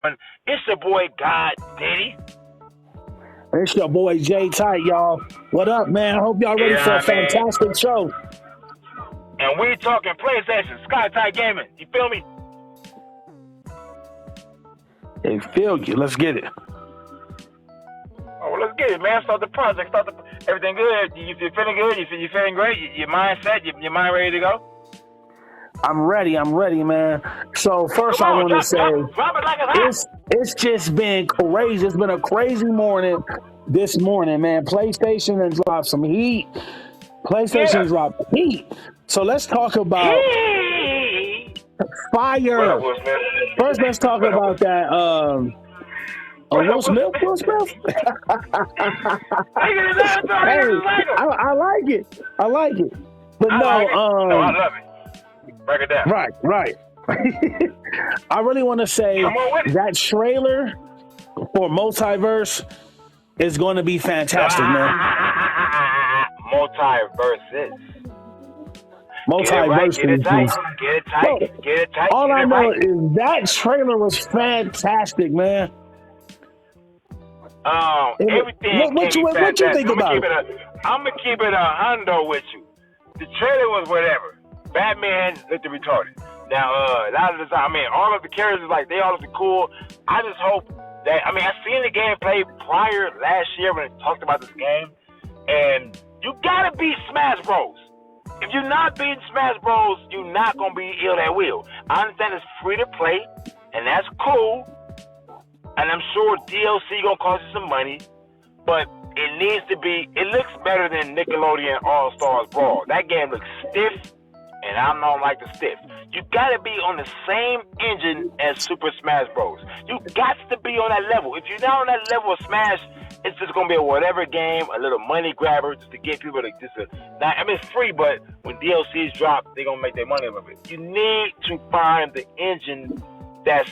It's your boy God Diddy. It's your boy Jay Tight, y'all. What up, man? I hope y'all ready for a fantastic show. And we talking PlayStation, Sky Tight Gaming. You feel me? Hey, feel you. Let's get it. Oh, well, let's get it, man. Start the project. Everything good. You feeling good? You feeling great? Your mind set? Your mind ready to go? I'm ready, man. So first I want to say, drop it like it's hot. It's just been crazy. It's been a crazy morning this morning, man. PlayStation has dropped some heat. PlayStation dropped heat. So let's talk about fire. First, let's talk about that. Will Smith? Will Smith? Hey, I like it. I like it. But I love it. Break it down. Right. I really want to say that trailer for Multiverse is going to be fantastic, man. Multiverse. Get it tight. All I know is that trailer was fantastic, man. Everything. What you think about it? I'm gonna keep it a hundo with you. The trailer was whatever. Batman looked retarded. Now, a lot of the time, all of the characters, they all look cool. I just hope that, I seen the gameplay prior last year when it talked about this game, and you gotta beat Smash Bros. If you're not beating Smash Bros, you're not gonna be ill at will. I understand it's free to play, and that's cool, and I'm sure DLC gonna cost you some money, but it needs to be, it looks better than Nickelodeon All-Stars Brawl. That game looks stiff, and I don't like the stiff. You gotta be on the same engine as Super Smash Bros. You got to be on that level. If you're not on that level of Smash, it's just gonna be a whatever game, a little money grabber just to get people to it's free, but when DLCs drop, they're gonna make their money off of it. You need to find the engine that's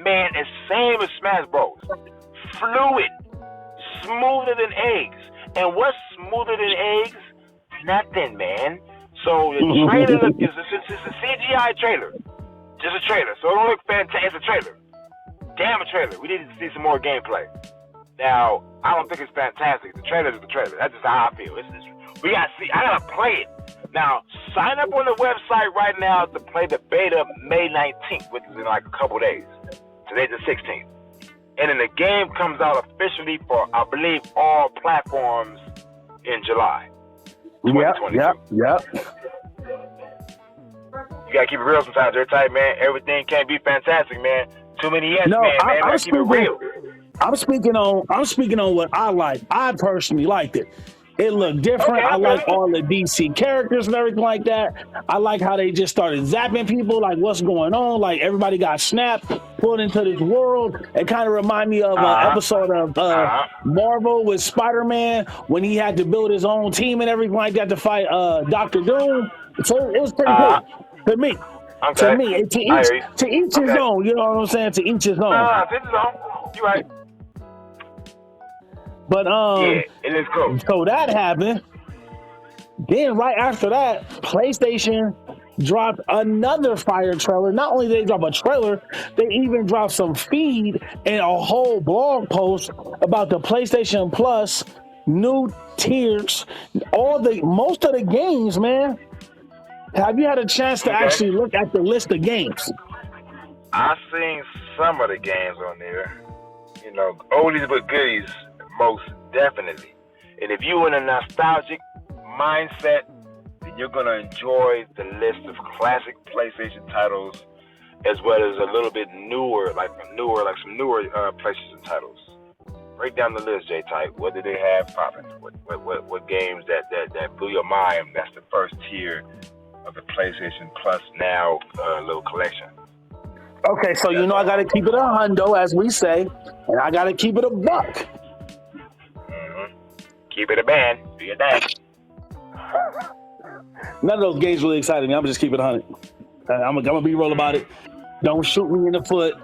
it's same as Smash Bros. Fluid, smoother than eggs. And what's smoother than eggs? Nothing, man. So the trailer it's a CGI trailer. Just a trailer. So it don't look fantastic. It's a trailer. Damn a trailer. We need to see some more gameplay. Now, I don't think it's fantastic. The trailer is the trailer. That's just how I feel. We gotta see. I gotta play it. Now, sign up on the website right now to play the beta May 19th, which is in a couple days. Today's the 16th. And then the game comes out officially for, I believe, all platforms in July. Yep. You gotta keep it real sometimes. They're tight, man. Everything can't be fantastic, man. Too many man. Man, keep it real. I'm speaking on what I like. I personally liked it. It looked different. I like all the DC characters and everything like that. I like how they just started zapping people, what's going on. Everybody got snapped, pulled into this world. It kind of reminded me of an episode of Marvel with SpiderMan when he had to build his own team and everything like that to fight Dr. Doom. So it was pretty cool to me. Okay. To me, to each his own. You know what I'm saying? To each his own. To each his own. You're right. But it is cool. So that happened. Then right after that, PlayStation dropped another fire trailer. Not only did they drop a trailer, they even dropped some feed and a whole blog post about the PlayStation Plus new tiers. Most of the games, man. Have you had a chance to actually look at the list of games? I've seen some of the games on there. Oldies but goodies. Most definitely. And if you're in a nostalgic mindset, then you're going to enjoy the list of classic PlayStation titles as well as a little bit newer, some newer PlayStation titles. Break down the list, J-Type. What did they have popping? What games that blew your mind? That's the first tier of the PlayStation Plus Now little collection. Okay, so I got to keep it a hundo, as we say, and I got to keep it a buck. Keep it a band. Do your thing. None of those games really excited me. I'm just keep it 100. I'm gonna be real about it. Don't shoot me in the foot.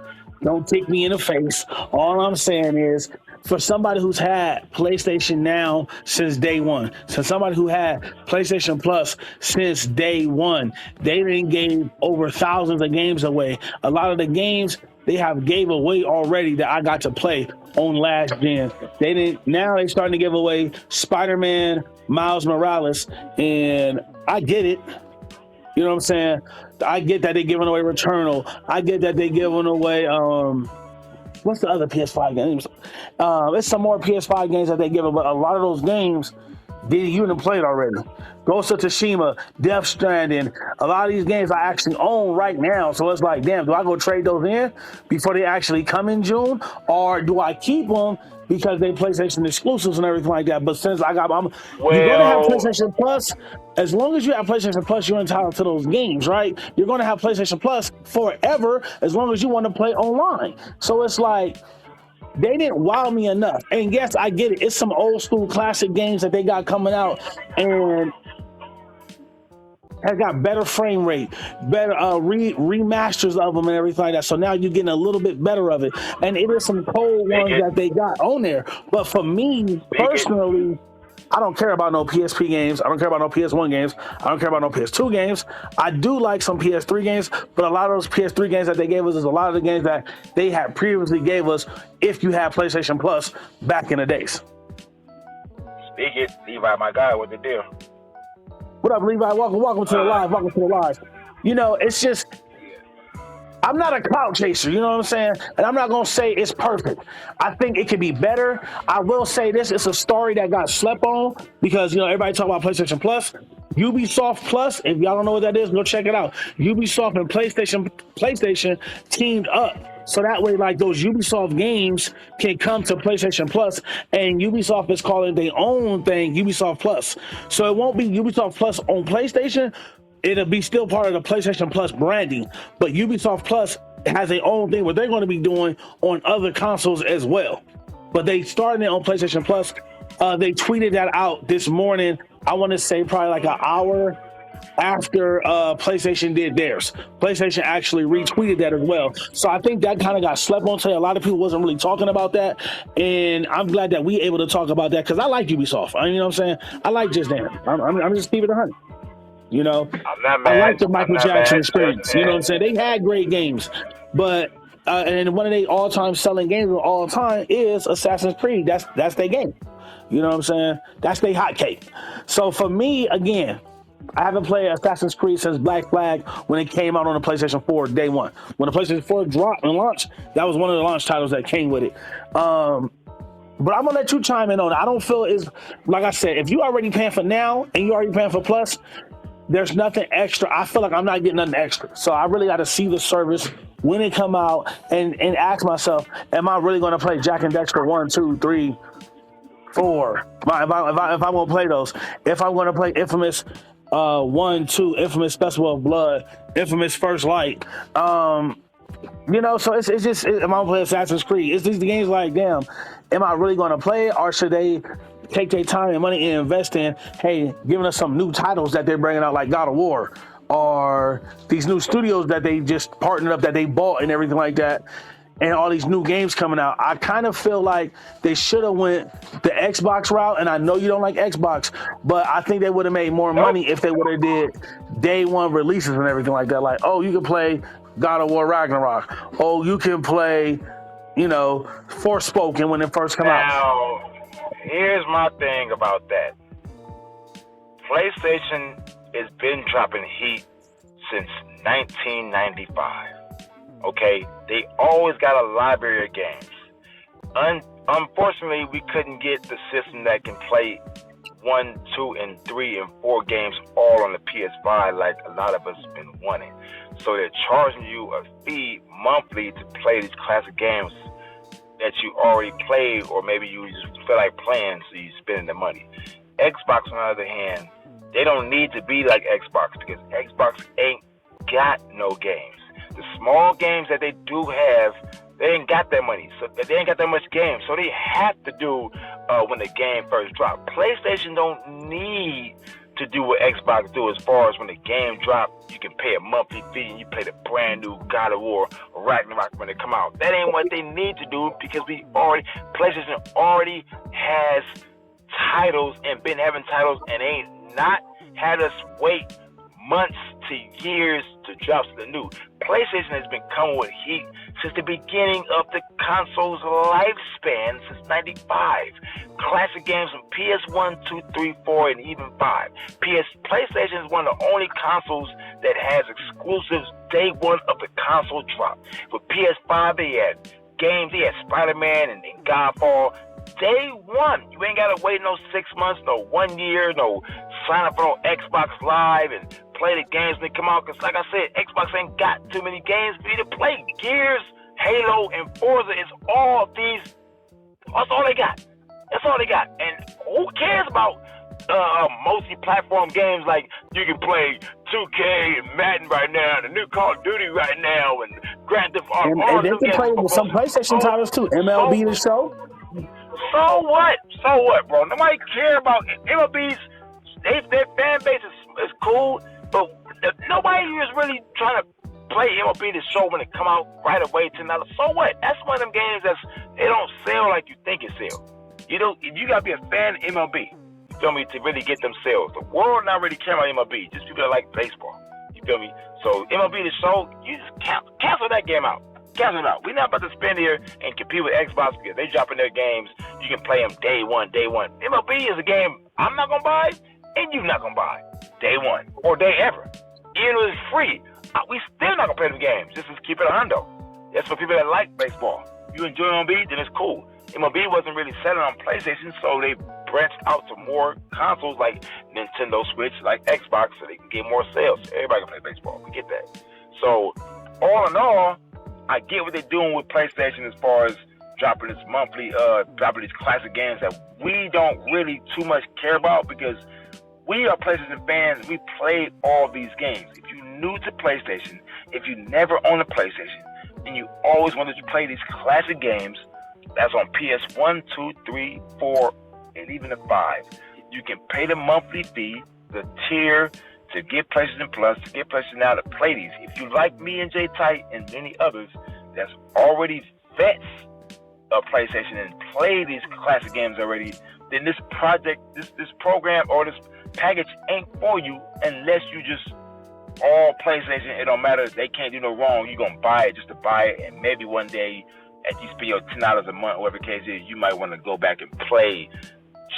Don't kick me in the face. All I'm saying is for somebody who's had PlayStation Now since day one, so somebody who had PlayStation Plus since day one, they didn't gave over thousands of games away. A lot of the games they have gave away already that I got to play on last gen. They didn't. Now they starting to give away Spider-Man, Miles Morales, and I get it. You know what I'm saying? I get that they're giving away Returnal. I get that they're giving away what's the other PS5 games? It's some more PS5 games that they give, but a lot of those games you didn't play it already. Ghost of Tsushima, Death Stranding, a lot of these games I actually own right now. So it's like, damn, do I go trade those in before they actually come in June, or do I keep them because they PlayStation exclusives and everything like that? But since you're gonna have PlayStation Plus. As long as you have PlayStation Plus, you're entitled to those games, right? You're going to have PlayStation Plus forever as long as you want to play online. So it's like, they didn't wow me enough. And yes, I get it. It's some old school classic games that they got coming out and has got better frame rate, better remasters of them and everything like that. So now you're getting a little bit better of it. And it is some cold ones that they got on there. But for me personally, I don't care about no PSP games. I don't care about no PS1 games. I don't care about no PS2 games. I do like some PS3 games, but a lot of those PS3 games that they gave us is a lot of the games that they had previously gave us if you had PlayStation Plus back in the days. Speak it, Levi, my guy, what the deal? What up, Levi? Welcome to the live. Welcome to the live. You know, it's just, I'm not a clout chaser, you know what I'm saying? And I'm not going to say it's perfect. I think it could be better. I will say this, it's a story that got slept on because, you know, everybody talk about PlayStation Plus. Ubisoft Plus, if y'all don't know what that is, go check it out. Ubisoft and PlayStation teamed up. So that way, like, those Ubisoft games can come to PlayStation Plus, and Ubisoft is calling their own thing Ubisoft Plus. So it won't be Ubisoft Plus on PlayStation. It'll be still part of the PlayStation Plus branding, but Ubisoft Plus has their own thing what they're going to be doing on other consoles as well. But they started it on PlayStation Plus. They tweeted that out this morning. I want to say probably like an hour after PlayStation did theirs. PlayStation actually retweeted that as well. So I think that kind of got slept on today. A lot of people wasn't really talking about that, and I'm glad that we able to talk about that because I like Ubisoft. You know what I'm saying? I like Just Dance. I'm just keeping it 100. You know, I like the Michael Jackson experience. You know what I'm saying? They had great games, but and one of their all-time selling games of all time is Assassin's Creed. That's their game. You know what I'm saying? That's their hot cake. So for me, again, I haven't played Assassin's Creed since Black Flag when it came out on the PlayStation 4 day one. When the PlayStation 4 dropped and launched, that was one of the launch titles that came with it. But I'm gonna let you chime in on it. I don't feel it's like I said, if you already paying for Now and you already paying for Plus, there's nothing extra. I feel like I'm not getting nothing extra. So I really got to see the service when it come out and ask myself, am I really going to play Jack and Dexter 1, 2, 3, 4? If I'm going to play those. If I'm going to play Infamous 1, 2, Infamous Festival of Blood, Infamous First Light. You know, so it's just, am I going to play Assassin's Creed? It's these games like, damn, am I really going to play it, or should they take their time and money and invest in, hey, giving us some new titles that they're bringing out like God of War, or these new studios that they just partnered up, that they bought and everything like that, and all these new games coming out. I kind of feel like they should have went the Xbox route, and I know you don't like Xbox, but I think they would have made more money if they would have did day one releases and everything like that. Like, oh, you can play God of War Ragnarok. Oh, you can play, you know, Forspoken when it first come out. Here's my thing about that. PlayStation has been dropping heat since 1995. Okay? They always got a library of games. Unfortunately, we couldn't get the system that can play 1, 2, and 3, and 4 games all on the PS5 like a lot of us have been wanting. So they're charging you a fee monthly to play these classic games that you already played, or maybe you just feel like playing, so you're spending the money. Xbox, on the other hand, they don't need to be like Xbox because Xbox ain't got no games. The small games that they do have, they ain't got that money, so they ain't got that much game. So they have to do when the game first dropped. PlayStation don't need to do what Xbox do as far as when the game drop, you can pay a monthly fee and you play the brand new God of War or Ragnarok when they come out. That ain't what they need to do because PlayStation already has titles and been having titles and ain't not had us wait months to years to drop something new. PlayStation has been coming with heat since the beginning of the console's lifespan, since '95. Classic games from PS1, 2, 3, 4, and even 5. PlayStation is one of the only consoles that has exclusives day one of the console drop. With PS5, they had games, they had SpiderMan and Godfall. Day one. You ain't gotta wait no 6 months, no 1 year, no sign up on Xbox Live and play the games when they come out. Cause like I said, Xbox ain't got too many games for you to play. Gears, Halo, and Forza is all these. That's all they got. That's all they got. And who cares about multi-platform games like you can play 2K and Madden right now, and the new Call of Duty right now, and Grand Theft Auto. And they can play with some PlayStation titles too. MLB The Show. So what? So what, bro? Nobody care about MLB's. Their fan base is cool, but nobody is really trying to play MLB The Show when it come out right away $10. So what? That's one of them games they don't sell like you think it sell. You gotta be a fan of MLB. You feel me? To really get them sales. The world not really care about MLB. Just people that like baseball. You feel me? So MLB The Show, you just cancel that game out. Cancel it out. We're not about to spend here and compete with Xbox because they dropping their games. You can play them day one. MLB is a game I'm not gonna buy and you're not gonna buy day one or day ever. Even though it's free, we still not gonna play the games. Just keep it a hundo. That's for people that like baseball. You enjoy MLB, then it's cool. MLB wasn't really selling on PlayStation, so they branched out to more consoles like Nintendo Switch, like Xbox, so they can get more sales. Everybody can play baseball. We get that. So all in all, I get what they're doing with PlayStation as far as dropping dropping these classic games that we don't really too much care about because we are PlayStation fans. We played all these games. If you're new to PlayStation, if you never owned a PlayStation, and you always wanted to play these classic games, that's on PS1, 2, 3, 4, and even the 5. You can pay the monthly fee, the tier, to get PlayStation Plus, to get PlayStation Now to play these. If you like me and Jay Tight and many others that's already vets of PlayStation and play these classic games already, then this project, this program or this package ain't for you unless you just all PlayStation. It don't matter. They can't do no wrong. You're going to buy it just to buy it, and maybe one day after you spend your $10 a month, whatever the case is, you might want to go back and play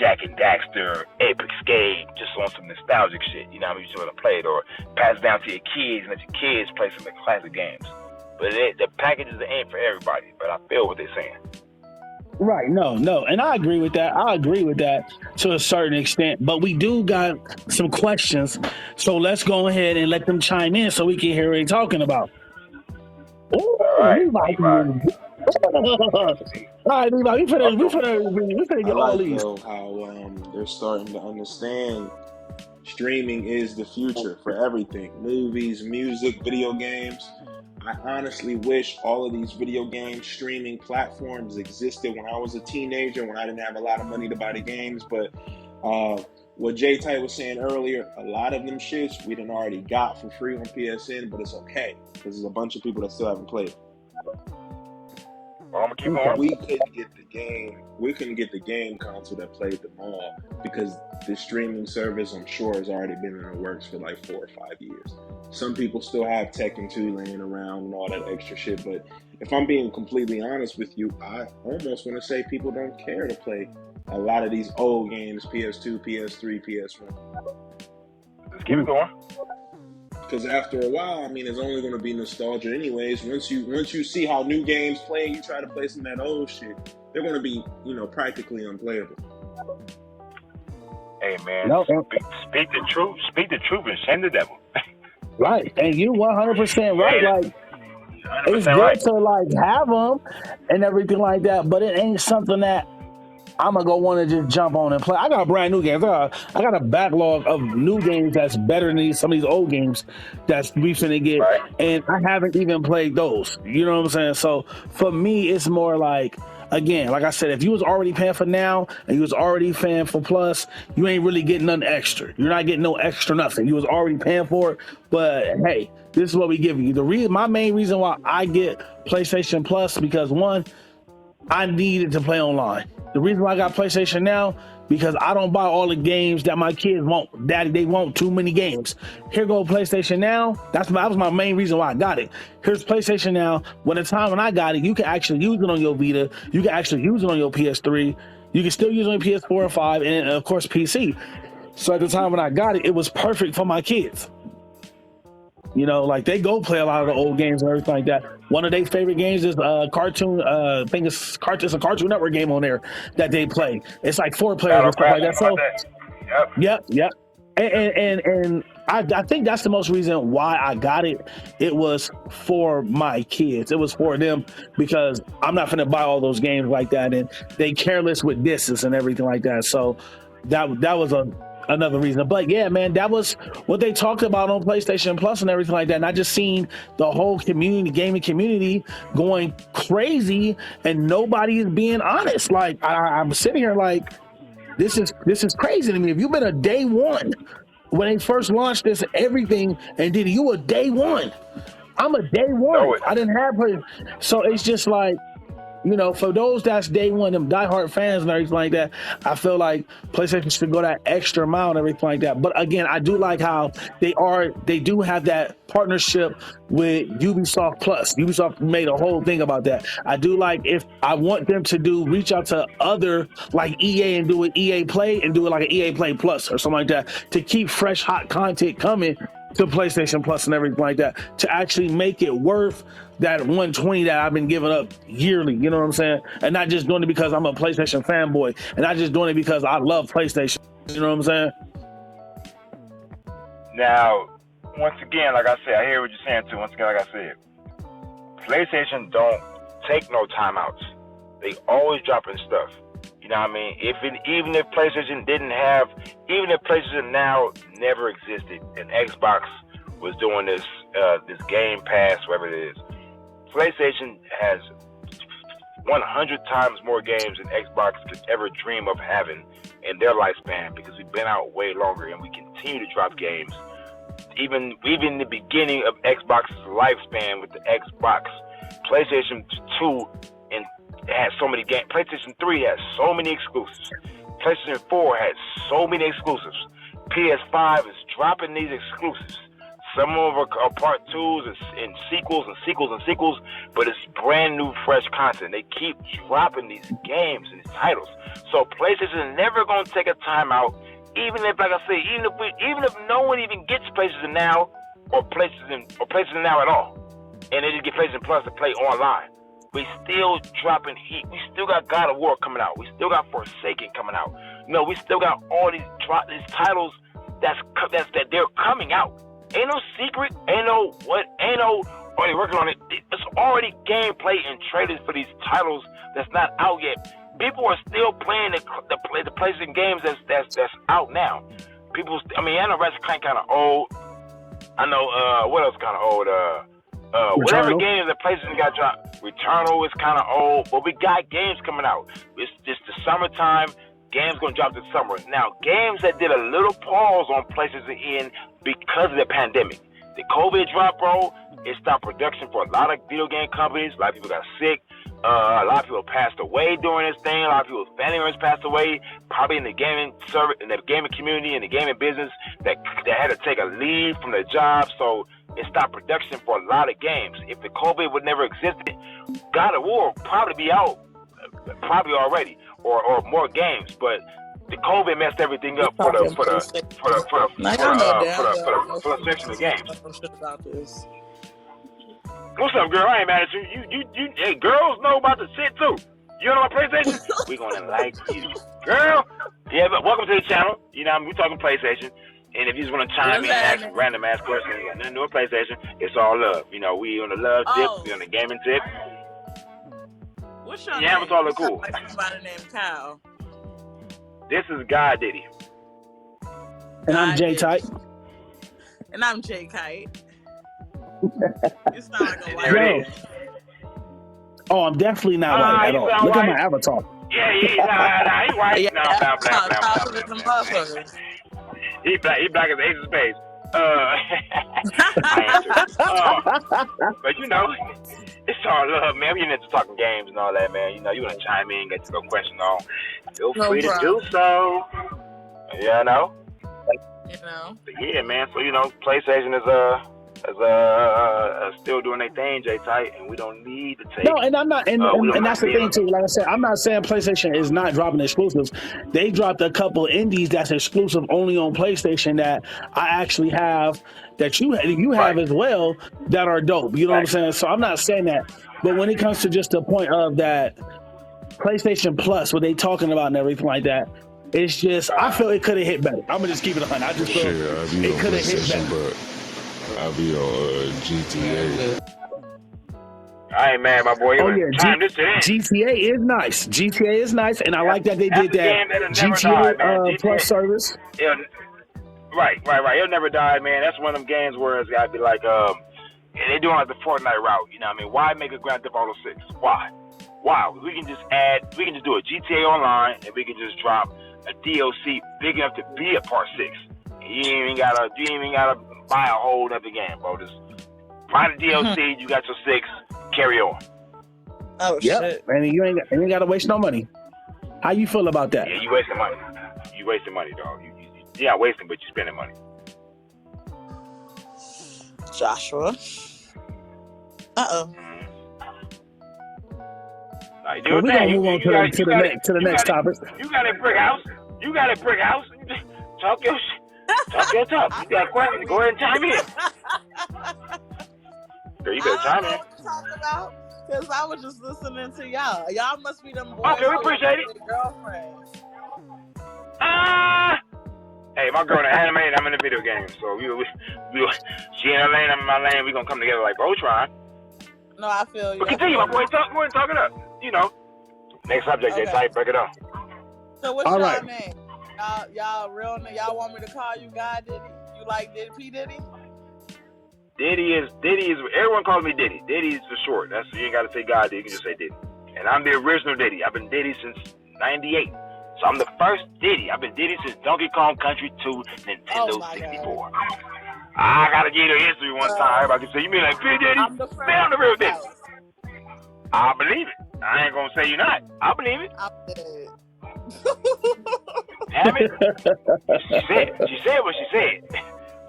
Jack and Daxter, Ape Escape, just on some nostalgic shit. You know what I mean? You just want to play it, or pass it down to your kids and let your kids play some of the classic games. But the packages ain't for everybody. But I feel what they're saying. Right, no, and I agree with that. To a certain extent, but we do got some questions, so let's go ahead and let them chime in so we can hear what they're talking about. Ooh, all right, Levi. All right, Levi, we finna get all these. How they're starting to understand streaming is the future for everything: movies, music, video games. I honestly wish all of these video game streaming platforms existed when I was a teenager, when I didn't have a lot of money to buy the games. But what Jay Tight was saying earlier, a lot of them shits we done already got for free on PSN, but it's okay because there's a bunch of people that still haven't played. I'm gonna keep going. We couldn't get the game. We couldn't get the game console that played them all because the streaming service, I'm sure, has already been in the works for like 4 or 5 years. Some people still have Talkn 2 laying around and all that extra shit. But if I'm being completely honest with you, I almost want to say people don't care to play a lot of these old games: PS2, PS3, PS1. Let's keep it going. Because after a while, I mean, it's only going to be nostalgia anyways. Once you see how new games play, you try to play some of that old shit, they're going to be, practically unplayable. Hey, man, speak the truth. Speak the truth and shame the devil. Right, and you 100% right. Like, it's good right. to like have them and everything like that, but it ain't something that I'm gonna go want to just jump on and play. I got brand new games. I got a backlog of new games that's better than some of these old games that's we finna get, and I haven't even played those. You know what I'm saying? So for me, it's more like again, like I said, if you was already paying for Now and you was already paying for Plus, you ain't really getting nothing extra. You're not getting no extra nothing. You was already paying for it. But hey, this is what we giving you. My main reason why I get PlayStation Plus, because one, I needed to play online. The reason why I got PlayStation Now, because I don't buy all the games that my kids want. Daddy, they want too many games. Here go PlayStation Now. That was my main reason why I got it. Here's PlayStation Now. When the time when I got it, you can actually use it on your Vita. You can actually use it on your PS3. You can still use it on your PS4 and 5, and of course PC. So at the time when I got it, it was perfect for my kids. You know, like they go play a lot of the old games and everything like that. One of their favorite games is cartoon. I think it's a Cartoon Network game on there that they play. It's like 4 players and stuff like that. So, yep. And I think that's the most reason why I got it. It was for my kids. It was for them, because I'm not gonna buy all those games like that, and they careless with discs and everything like that. So that was another reason. But yeah, man, that was what they talked about on PlayStation Plus and everything like that. And I just seen the whole gaming community going crazy, and nobody is being honest. Like I'm sitting here like, this is crazy to me. If you've been a day one when they first launched this everything, and did you a day one? I'm a day one. I didn't have her. So it's just like, you know, for those that's day one, them diehard fans and everything like that, I feel like PlayStation should go that extra mile and everything like that. But again, I do like how they do have that partnership with Ubisoft Plus. Ubisoft made a whole thing about that. I do like, if I want them to reach out to other like EA and do an EA Play and do it like an EA Play Plus or something like that, to keep fresh, hot content coming to PlayStation Plus and everything like that, to actually make it worth that $120 that I've been giving up yearly, you know what I'm saying? And not just doing it because I'm a PlayStation fanboy, and not just doing it because I love PlayStation, you know what I'm saying? Now, once again, like I said, I hear what you're saying too. Once again, like I said, PlayStation don't take no timeouts. They always dropping stuff. You know what I mean? Even if PlayStation even if PlayStation Now never existed and Xbox was doing this Game Pass, whatever it is, PlayStation has 100 times more games than Xbox could ever dream of having in their lifespan, because we've been out way longer and we continue to drop games. Even in the beginning of Xbox's lifespan with the Xbox, PlayStation 2 and had so many games. PlayStation 3 has so many exclusives. PlayStation 4 had so many exclusives. PS5 is dropping these exclusives. Some of them are part 2s and sequels and sequels and sequels, but it's brand new, fresh content. They keep dropping these games and these titles. So PlayStation is never going to take a timeout, even if, like I say, even if no one even gets PlayStation Now or PlayStation Now at all, and they just get PlayStation Plus to play online. We still dropping heat. We still got God of War coming out. We still got Forsaken coming out. You know, we still got all these titles that they're coming out. Ain't no secret. Ain't no already working on it. It's already gameplay and trailers for these titles that's not out yet. People are still playing the PlayStation games that's out now. I know Ratchet Clank kind of old. I know what else kind of old. Whatever games that PlayStation got dropped. Returnal is kind of old, but we got games coming out. It's just the summertime. Games gonna drop this summer. Now, games that did a little pause on PlayStation in because of the pandemic. The COVID drop, bro, it stopped production for a lot of video game companies. A lot of people got sick. A lot of people passed away during this thing. A lot of people's family members passed away, probably in the gaming community, in the gaming business, that had to take a leave from their job. So it stopped production for a lot of games. If the COVID would never existed, God of War would probably be out, probably already, or more games. But the COVID messed everything up for the section of games. What's up, girl? I ain't mad at you. Hey, girls know about the shit too. You know about PlayStation? We gonna like you, girl. Yeah, but welcome to the channel. You know, we talking PlayStation. And if you just want to chime in and ask some random ass questions, you got nothing to do with PlayStation, it's all love. You know, we on the love tip, we on the gaming tip. What's your name? Yeah, it's all look cool. Like somebody named Kyle. This is God Diddy. And I'm J Tight. And I'm J Kite. You sound like a white man. Oh, I'm definitely not white at you all. sound Look at white. my avatar. Yeah, he white. Yeah, No, motherfuckers. He black as Ace of Spades. I answered. But you know, it's all love, man. We into talking games and all that, man. You know, you want to chime in, get your question on. Feel free to do so. You know. You know. But yeah, man. So you know, PlayStation is still doing their thing, J-Tight, and we don't need to take. No, and I'm not, and that's the thing too. Like I said, I'm not saying PlayStation is not dropping exclusives. They dropped a couple indies that's exclusive only on PlayStation that I actually have, that you have as well, that are dope. You know what I'm saying? So I'm not saying that, but when it comes to just the point of that PlayStation Plus, what they talking about and everything like that, it's just I feel it could have hit better. I'm gonna just keep it 100. I just feel it could have hit better. I'll be on GTA. I ain't mad, my boy. Oh yeah, GTA is nice. GTA is nice, and I like that they did that GTA Plus service. Right. It'll never die, man. That's one of them games where it's gotta be like, they're doing like the Fortnite route. You know what I mean? Why make a Grand Theft Auto 6? Why? We can just do a GTA Online, and we can just drop a DLC big enough to be a Part 6. You ain't even gotta buy a whole other game, bro. Just buy the DLC. You got your 6. Carry on. Oh shit! And you ain't gotta waste no money. How you feel about that? Yeah, you wasting money. You wasting money, dog. You're not wasting, but you spending money. Joshua. We're gonna move on to the next topic. You got a brick house. Talk your talk. You got questions? Go ahead and chime in. Girl, you better chime in. Because I was just listening to y'all. Y'all must be them boys. Okay, we appreciate it. Girlfriends. Hey, my girl in the anime and I'm in the video game. So we she in her lane, I'm in my lane. We gonna come together like Voltron. No, I feel you. But continue, my boy. Go ahead and talk it up. You know. Next subject, okay. J-Type, break it up. So what's y'all name? Y'all real name? Y'all want me to call you God Diddy? You like Diddy? P Diddy? Diddy is. Everyone calls me Diddy. Diddy is for short. That's you ain't got to say God Diddy. You can just say Diddy. And I'm the original Diddy. I've been Diddy since '98. So I'm the first Diddy. I've been Diddy since Donkey Kong Country 2, Nintendo 64. I gotta give you the history one time. Everybody can say, you mean like P Diddy? I'm the real Diddy. I believe it. I ain't gonna say you're not. I believe it. I'm dead. Damn it. She said what she said.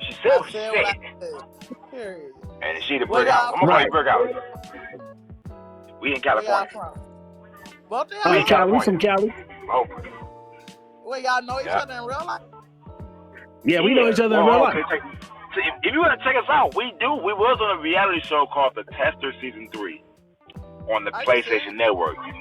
She said what she said. Period. And she the brick house. I'm gonna call you brick house. We in California. Both of y'all? We from Cali. Oh. Wait, y'all know each other in real life? Yeah, we know each other in real life. If you want to check us out, we do. We was on a reality show called The Tester Season 3 on the PlayStation Network. You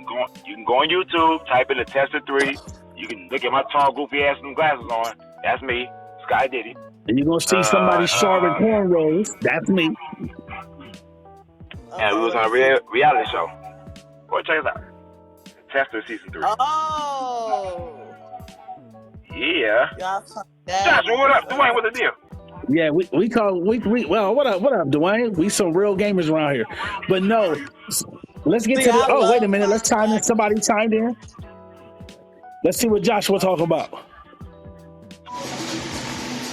can go on YouTube, type in The Tester 3. You can look at my tall, goofy ass with glasses on. That's me, Sky Diddy. And you're gonna see somebody sharp cornrows. That's me. And we was on a reality show. Go check us out. Tester Season 3. Oh. Yeah. Joshua, what up? Dwayne, what's the deal? Yeah, we well, what up, Dwayne? We some real gamers around here. But no, let's get to the wait a minute, let's time in. Somebody chimed in. Let's see what Joshua talking about.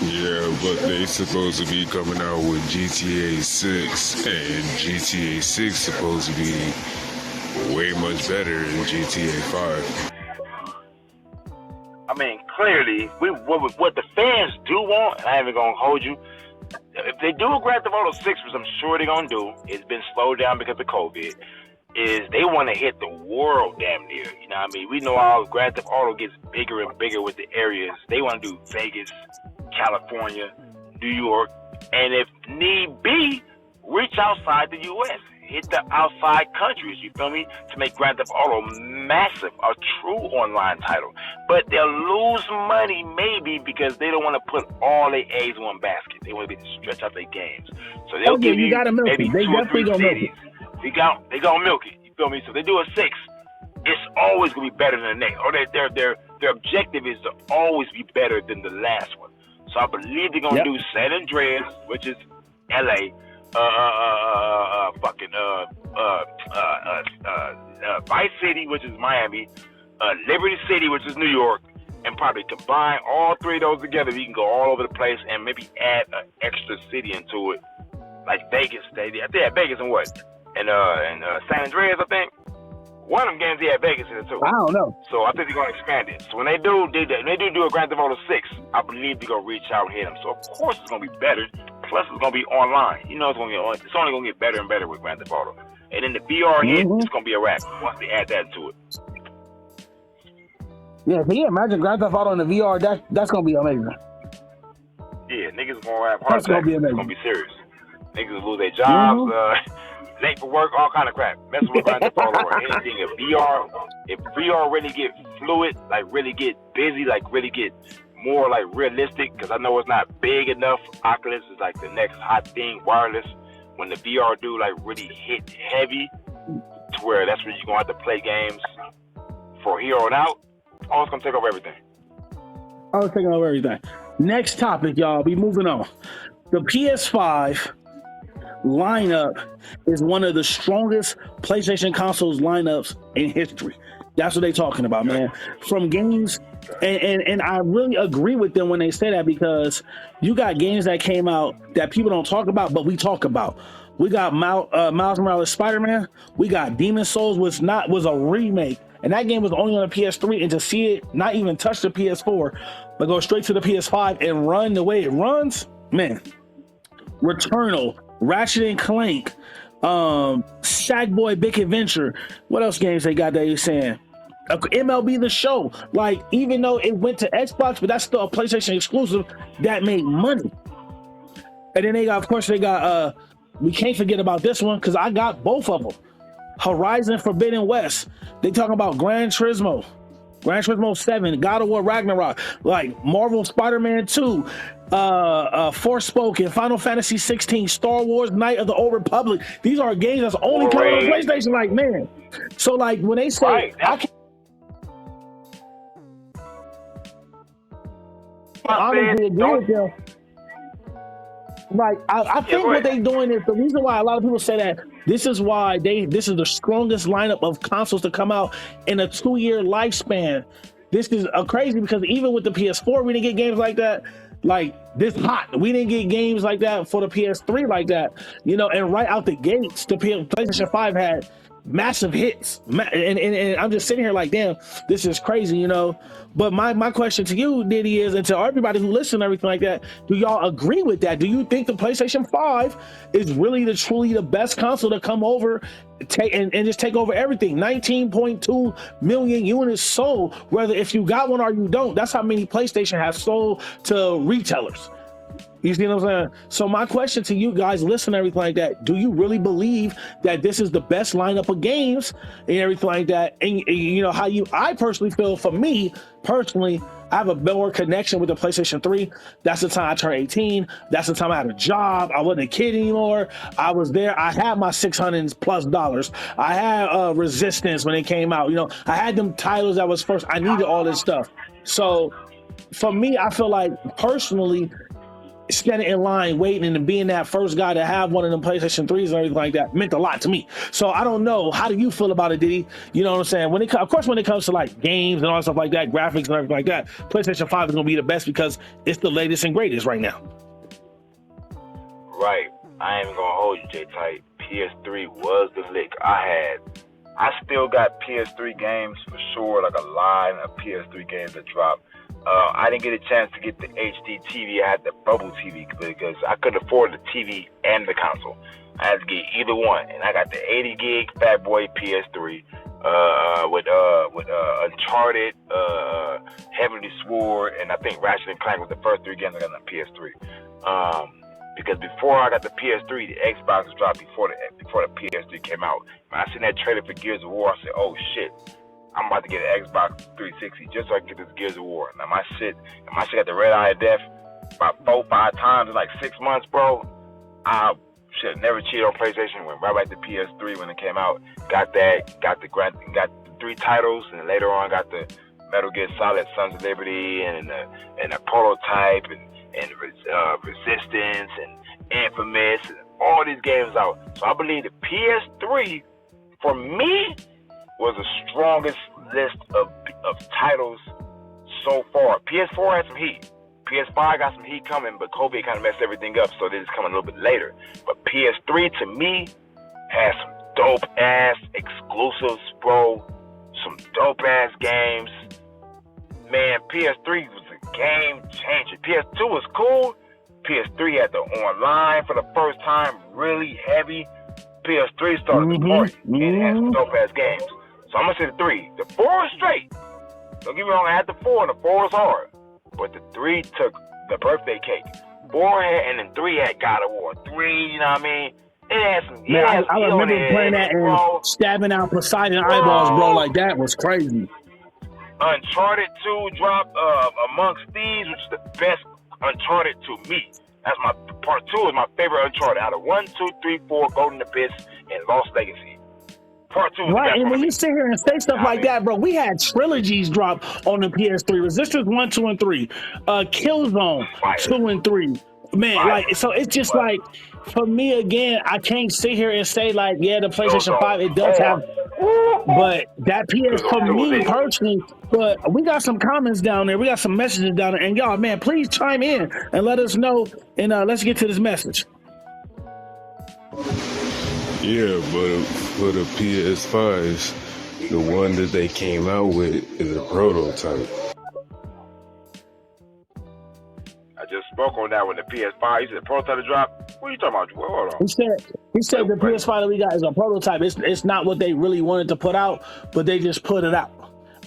Yeah, but they supposed to be coming out with GTA 6, and GTA 6 supposed to be way much better than GTA 5. I mean, clearly, what the fans do want, and I ain't even gonna hold you. If they do a Grand Theft Auto 6, which I'm sure they're gonna do, it's been slowed down because of COVID, is they want to hit the world damn near. You know what I mean? We know how Grand Theft Auto gets bigger and bigger with the areas. They want to do Vegas, California, New York, and if need be, reach outside the U.S., hit the outside countries, you feel me, to make Grand Theft Auto massive, a true online title. But they'll lose money maybe because they don't want to put all their eggs in one basket. They want to be able to stretch out their games. So they'll give you gotta milk maybe it. They 2 or 3 definitely cities. They gonna milk it, you feel me? So they do a 6, it's always gonna be better than the next. Or their objective is to always be better than the last one. So I believe they're gonna do San Andreas, which is LA, Vice City, which is Miami, Liberty City, which is New York, and probably combine all three of those together. We can go all over the place and maybe add an extra city into it, like Vegas. I think they had Vegas and what? And San Andreas, I think. One of them games they had Vegas in it too. I don't know. So I think they're gonna expand it. So when they do a Grand Theft Auto 6, I believe they're gonna reach out and hit them. So of course it's gonna be better. Plus it's gonna be online. You know it's only gonna get better and better with Grand Theft Auto. And then the VR hit, it's gonna be a wrap once they add that to it. Yeah, can you imagine Grand Theft Auto in the VR? That's gonna be amazing. Yeah, niggas gonna have heart attacks. Gonna be amazing. It's gonna be serious. Niggas will lose their jobs, late for work, all kind of crap. Messing with Grand Theft Auto or anything. If VR really get fluid, like really get busy, like really get more like realistic, because I know it's not big enough. Oculus is like the next hot thing, wireless. When the VR do like really hit heavy, to where that's when you're gonna have to play games for here on out. Oh, it's gonna take over everything. Oh, it's taking over everything. Next topic, y'all. Be moving on. The PS5 lineup is one of the strongest PlayStation consoles lineups in history. That's what they're talking about, man. From games, and I really agree with them when they say that, because you got games that came out that people don't talk about, but we talk about. We got Miles Morales SpiderMan. We got Demon's Souls, which was a remake, and that game was only on the PS3. And to see it not even touch the PS4, but go straight to the PS5 and run the way it runs, man. Returnal, Ratchet and Clank, Sackboy Big Adventure. What else games they got that you're saying? MLB The Show. Like, even though it went to Xbox, but that's still a PlayStation exclusive that made money. And then they got, of course, we can't forget about this one, because I got both of them. Horizon Forbidden West. They talking about Gran Turismo 7, God of War Ragnarok, like Marvel Spider-Man 2, Forspoken, Final Fantasy 16, Star Wars Knight of the Old Republic. These are games that's only coming on PlayStation. Like, man. So like when they say I can't honestly agree with them. Like, I think what they're doing is the reason why a lot of people say that this is the strongest lineup of consoles to come out in a 2-year lifespan. This is crazy, because even with the PS4, we didn't get games like that, like this hot. We didn't get games like that for the PS3 like that, and right out the gates, the PlayStation 5 had massive hits. And I'm just sitting here like, damn, this is crazy, But my question to you, Diddy, is, and to everybody who listens and everything like that, do y'all agree with that? Do you think the PlayStation 5 is really truly the best console to come over and just take over everything? 19.2 million units sold, whether if you got one or you don't. That's how many PlayStation has sold to retailers. You see what I'm saying? So my question to you guys, listen, everything like that, do you really believe that this is the best lineup of games and everything like that? And I personally feel, for me personally, I have a more connection with the PlayStation 3. That's the time I turned 18. That's the time I had a job. I wasn't a kid anymore. I was there. I had my $600+ I had Resistance when it came out. I had them titles that was first. I needed all this stuff. So for me, I feel like personally, standing in line waiting and being that first guy to have one of them PlayStation 3s and everything like that meant a lot to me. So I don't know, how do you feel about it, Diddy? You know what I'm saying? When it comes to like games and all stuff like that, graphics and everything like that, PlayStation 5 is going to be the best because it's the latest and greatest right now. Right. I ain't going to hold you, J-Type. PS3 was the lick. I still got PS3 games for sure, like a line of PS3 games that dropped. I didn't get a chance to get the HD TV. I had the bubble TV because I couldn't afford the TV and the console. I had to get either one, and I got the 80 gig Fat Boy PS3 with Uncharted, Heavenly Sword, and I think Ratchet and Clank was the first 3 games I got on the PS3. Because before I got the PS3, the Xbox dropped before the PS3 came out. When I seen that trailer for Gears of War, I said, "Oh shit, I'm about to get an Xbox 360 just so I can get this Gears of War." Now my shit got the red eye of death about 4-5 times in like 6 months, bro. I should have never cheated on PlayStation. Went right back to PS3 when it came out. Got the 3 titles, and later on got the Metal Gear Solid Sons of Liberty and a Prototype and Resistance and Infamous and all these games out. So I believe the PS3, for me, was the strongest list of titles so far. PS4 had some heat. PS5 got some heat coming, but COVID kind of messed everything up, so this is coming a little bit later. But PS3, to me, has some dope-ass exclusives, bro. Some dope-ass games. Man, PS3 was a game changer. PS2 was cool. PS3 had the online for the first time, really heavy. PS3 started the party, and it had some dope-ass games. So I'm going to say the 3. The 4 was straight. Don't get me wrong, I had the 4, and the 4 was hard. But the 3 took the birthday cake. 4 had, and then 3 had God of War. 3, you know what I mean? It had some. Man, I remember playing that and stabbing out Poseidon eyeballs, bro. Like, that was crazy. Uncharted 2 dropped Amongst Thieves, which is the best Uncharted to me. That's my part 2 is my favorite Uncharted out of 1, 2, 3, 4, Golden Abyss, and Lost Legacy. Part 2 is right, and when you sit here and say stuff like that, bro, we had trilogies drop on the PS3. Resistance 1, 2, and 3. Killzone 2 and 3. Man, like, so it's just like, for me, again, I can't sit here and say, like, yeah, the PlayStation 5, it does have, but that PS, for me personally, but we got some comments down there. We got some messages down there. And y'all, man, please chime in and let us know. And let's get to this message. Yeah, but for the PS5s, the one that they came out with is a prototype. I just spoke on that when the PS5. You said the prototype drop. What are you talking about? Well, hold on. He said the PS5 that we got is a prototype. It's not what they really wanted to put out, but they just put it out.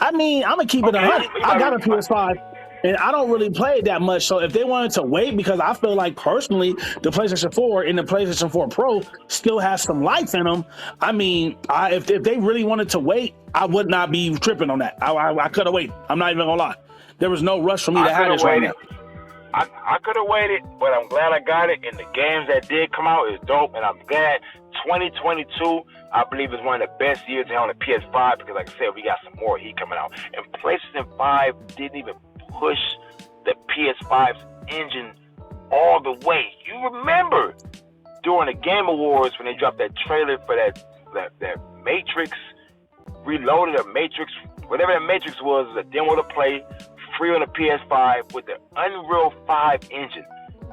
I mean, I'm gonna keep it 100. I got a PS5, and I don't really play it that much. So if they wanted to wait, because I feel like personally, the PlayStation 4 and the PlayStation 4 Pro still has some life in them. I mean, if they really wanted to wait, I would not be tripping on that. I could have waited. I'm not even gonna lie. There was no rush for me to have this right now. I could have waited, but I'm glad I got it. And the games that did come out is dope, and I'm glad 2022, I believe, is one of the best years to have on the PS5 because, like I said, we got some more heat coming out. And PlayStation 5 didn't even push the PS5's engine all the way. You remember during the Game Awards when they dropped that trailer for that Matrix Reloaded, or Matrix, whatever that Matrix was, a demo to play, free on the PS5 with the Unreal 5 engine.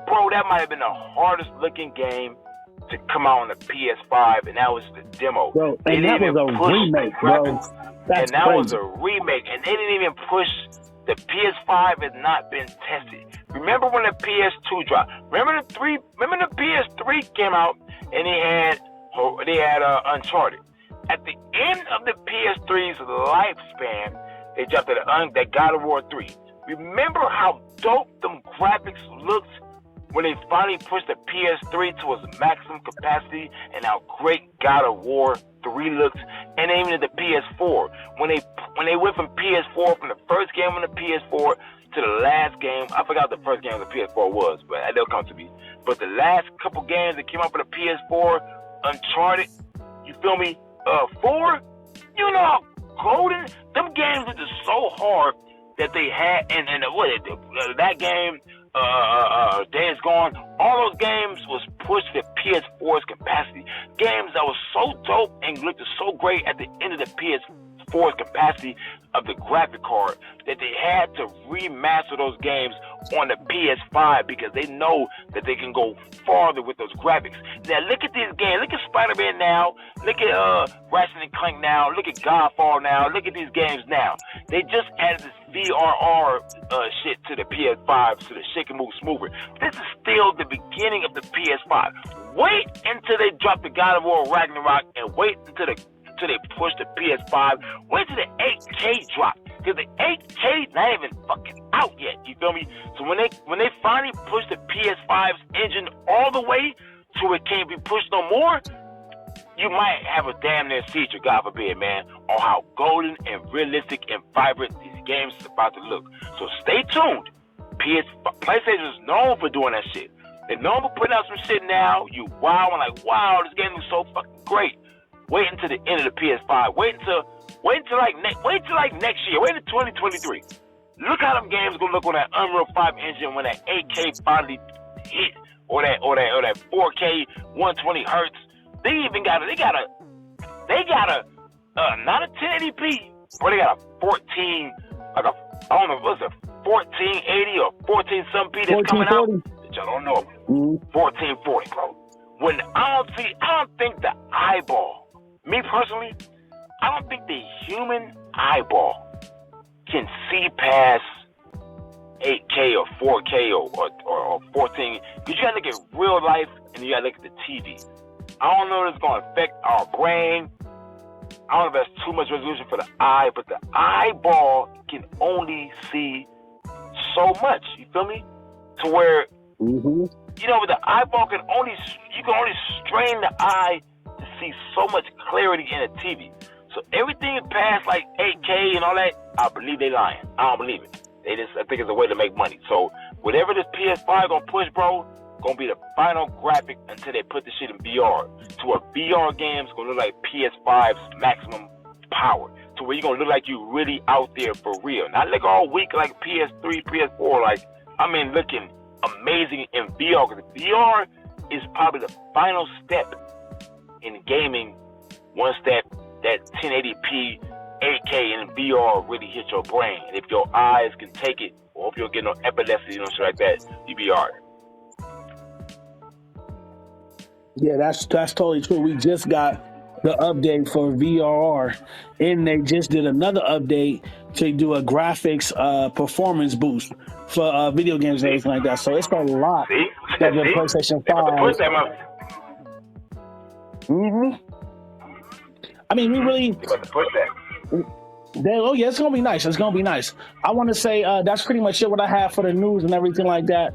Bro, that might have been the hardest looking game to come out on the PS5, and that was the demo. Bro, and that was a remake, bro. And that was a remake, and they didn't even push. The PS5 has not been tested. Remember when the PS2 dropped? Remember the PS3 came out, and they had Uncharted. At the end of the PS3's lifespan, they dropped that God of War 3. Remember how dope them graphics looked when they finally pushed the PS3 to its maximum capacity, and how great God of War 3 looks, and even the PS4. When they went from PS4, from the first game on the PS4 to the last game, I forgot the first game on the PS4 was, but they'll come to me. But the last couple games that came out for the PS4, Uncharted, you feel me? 4, you know how golden them games are just so hard that they had, and that game, Days Gone, all those games was pushed to PS4's capacity. Games that was so dope and looked so great at the end of the PS4's capacity of the graphic card that they had to remaster those games on the PS5 because they know that they can go farther with those graphics. Now look at these games. Look at SpiderMan now. Look at Ratchet and Clank now. Look at Godfall now. Look at these games now. They just added this VRR shit to the PS5 so the shit can move smoother. This is still the beginning of the PS5. Wait until they drop the God of War Ragnarok, and wait until they push the PS5. Wait till the 8K drop, because the 8K not even fucking out yet. You feel me? So when they finally push the PS5's engine all the way to it can't be pushed no more, you might have a damn near feature, God forbid, man, on how golden and realistic and vibrant these games is about to look. So stay tuned. PlayStation is known for doing that shit. They're known for putting out some shit now. You wow, and like, wow, this game is so fucking great. Wait until the end of the PS5. Wait until next year. Wait until 2023. Look how them games gonna look on that Unreal 5 engine when that 8K finally hit or that 4K 120 hertz. They got a not a 1080p, but they got a 14, like a, I don't know, what's a 1480 or 14 something P that's coming out that y'all don't know about. 1440, bro. When I don't think the eyeball, me personally, I don't think the human eyeball can see past 8K or 4K or 14. Because you gotta look at real life and you gotta look at the TV. I don't know if it's gonna affect our brain. I don't know if that's too much resolution for the eye, but the eyeball can only see so much. You feel me? To where you know, with the eyeball you can only strain the eye to see so much clarity in a TV. So everything past like 8K and all that, I believe they lying. I don't believe it. I think it's a way to make money. So whatever this PS5 gonna push, bro, gonna be the final graphic until they put the shit in VR. To a VR game's gonna look like PS5's maximum power. To where you're gonna look like you really out there for real. Not look all weak like PS3, PS4. Like, I mean, looking amazing in VR. Because VR is probably the final step in gaming. Once that 1080p 8K in VR really hit your brain. And if your eyes can take it, I hope you don't get no epilepsy, you know, shit like that, you be alright. Yeah, that's totally true. We just got the update for VRR, and they just did another update to do a graphics performance boost for video games and everything like that. So it's a lot that the PlayStation 5. I mean, we really. Push that. It's gonna be nice. It's gonna be nice. I want to say that's pretty much it. What I have for the news and everything like that.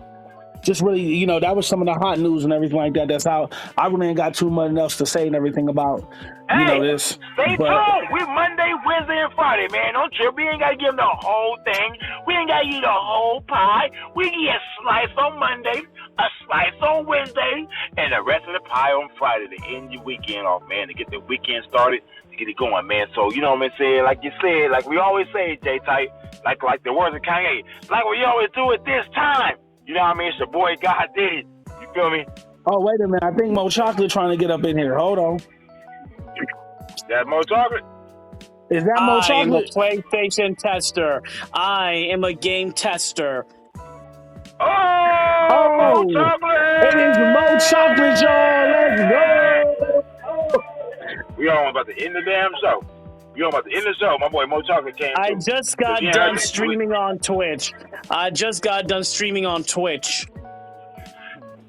Just really, you know, that was some of the hot news and everything like that. That's how I really ain't got too much else to say and everything about, you know, this. Stay tuned. We're Monday, Wednesday, and Friday, man. Don't trip. We ain't got to give them the whole thing. We ain't got to eat the whole pie. We can get a slice on Monday, a slice on Wednesday, and the rest of the pie on Friday to end your weekend off, man, to get the weekend started, to get it going, man. So, you know what I'm saying? Like you said, like we always say, J-Type, like the words of Kanye, like we always do at this time. You know what I mean? It's your boy, God did it. You feel me? Oh, wait a minute. I think Mo Chocolate trying to get up in here. Hold on. That Mo Chocolate? Is that Mo Chocolate? I am a PlayStation tester. I am a game tester. Oh, Mo Chocolate! It is Mo Chocolate, y'all. Let's go! We all about to end the damn show. You about to end the show. My boy Mo Chocolate came. I just got done streaming on Twitch.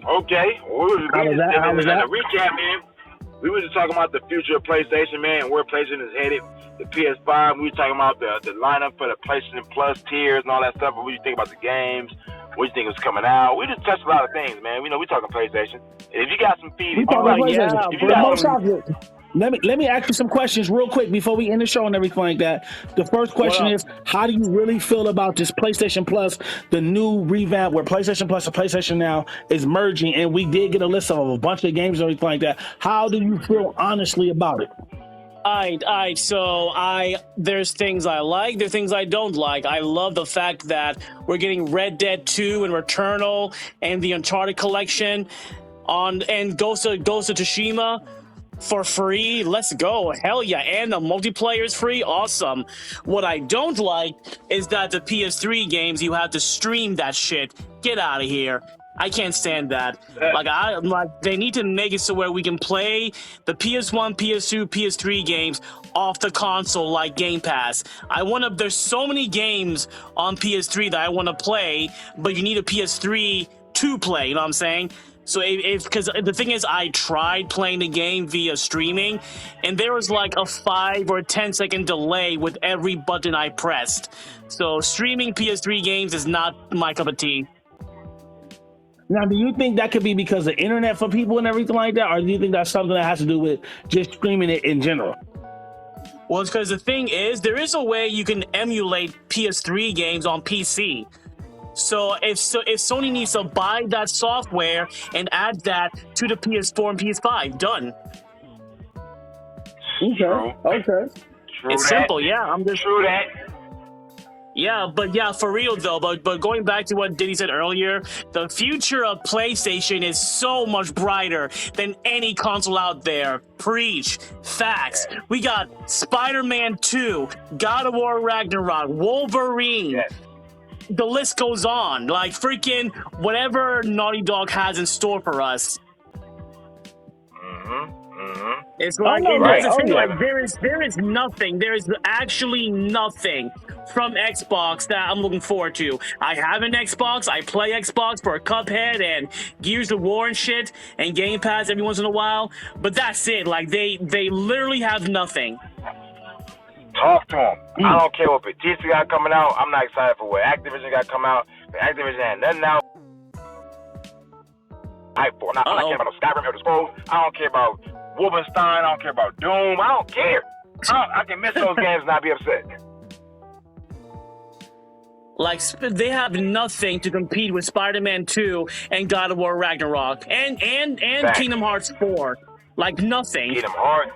Okay. Well, How was that? To recap, man, we were just talking about the future of PlayStation, man, and where PlayStation is headed. The PS5. We were talking about the lineup for the PlayStation Plus tiers and all that stuff. What do you think about the games? What do you think is coming out? We just touched a lot of things, man. We know we talking PlayStation. And if you got some feedback, Let me ask you some questions real quick before we end the show and everything like that. The first question is, how do you really feel about this PlayStation Plus, the new revamp where PlayStation Plus and PlayStation Now is merging, and we did get a list of a bunch of games and everything like that. How do you feel honestly about it? So there's things I like, there's things I don't like. I love the fact that we're getting Red Dead 2 and Returnal and the Uncharted collection and Ghost of Tsushima for free. Let's go. Hell yeah. And the multiplayer is free. Awesome. What I don't like is that the PS3 games, you have to stream that shit. Get out of here. I can't stand that. They need to make it so where we can play the PS1, PS2, PS3 games off the console like Game Pass. There's so many games on PS3 that I want to play, but you need a PS3 to play, you know what I'm saying? So because the thing is, I tried playing the game via streaming, and there was like a 5 or 10 second delay with every button I pressed. So streaming PS3 games is not my cup of tea. Now, do you think that could be because of internet for people and everything like that, or do you think that's something that has to do with just streaming it in general? Well, it's because the thing is, there is a way you can emulate PS3 games on PC. So if Sony needs to buy that software and add that to the PS4 and PS5, done. Okay. It's simple, yeah. True that. Yeah, but yeah, for real though. But going back to what Diddy said earlier, the future of PlayStation is so much brighter than any console out there. Preach. Facts. We got Spider-Man 2, God of War Ragnarok, Wolverine. Yes. The list goes on. Like freaking whatever Naughty Dog has in store for us. It's like, there is nothing. There is actually nothing from Xbox that I'm looking forward to. I have an Xbox. I play Xbox for Cuphead and Gears of War and shit, and Game Pass every once in a while. But that's it. Like they literally have nothing. Talk to them. I don't care what Batista got coming out. I'm not excited for what Activision got come out. Activision had nothing out. I'm not caring about no Skyrim or the Scrolls. I don't care about Wolfenstein. I don't care about Doom. I don't care. I can miss those games and not be upset. Like, they have nothing to compete with Spider-Man 2 and God of War Ragnarok and Kingdom Hearts 4. Like, nothing. Kingdom Hearts,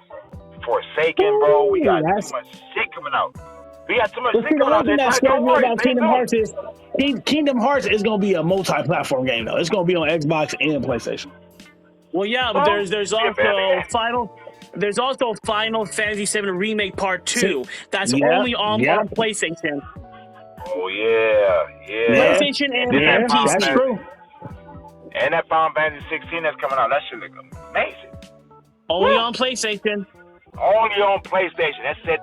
Forsaken, bro. We got too much shit coming out. We got too much shit coming out. The thing that scares me about Kingdom Hearts is Kingdom Hearts is going to be a multi-platform game, though. It's going to be on Xbox and PlayStation. Well, yeah, but there's also Final Fantasy VII Remake Part 2 that's only on PlayStation. Oh, yeah. PlayStation and PC. That's true. And that Final Fantasy 16 that's coming out, that shit look amazing. Only on PlayStation. Only on PlayStation. That shit.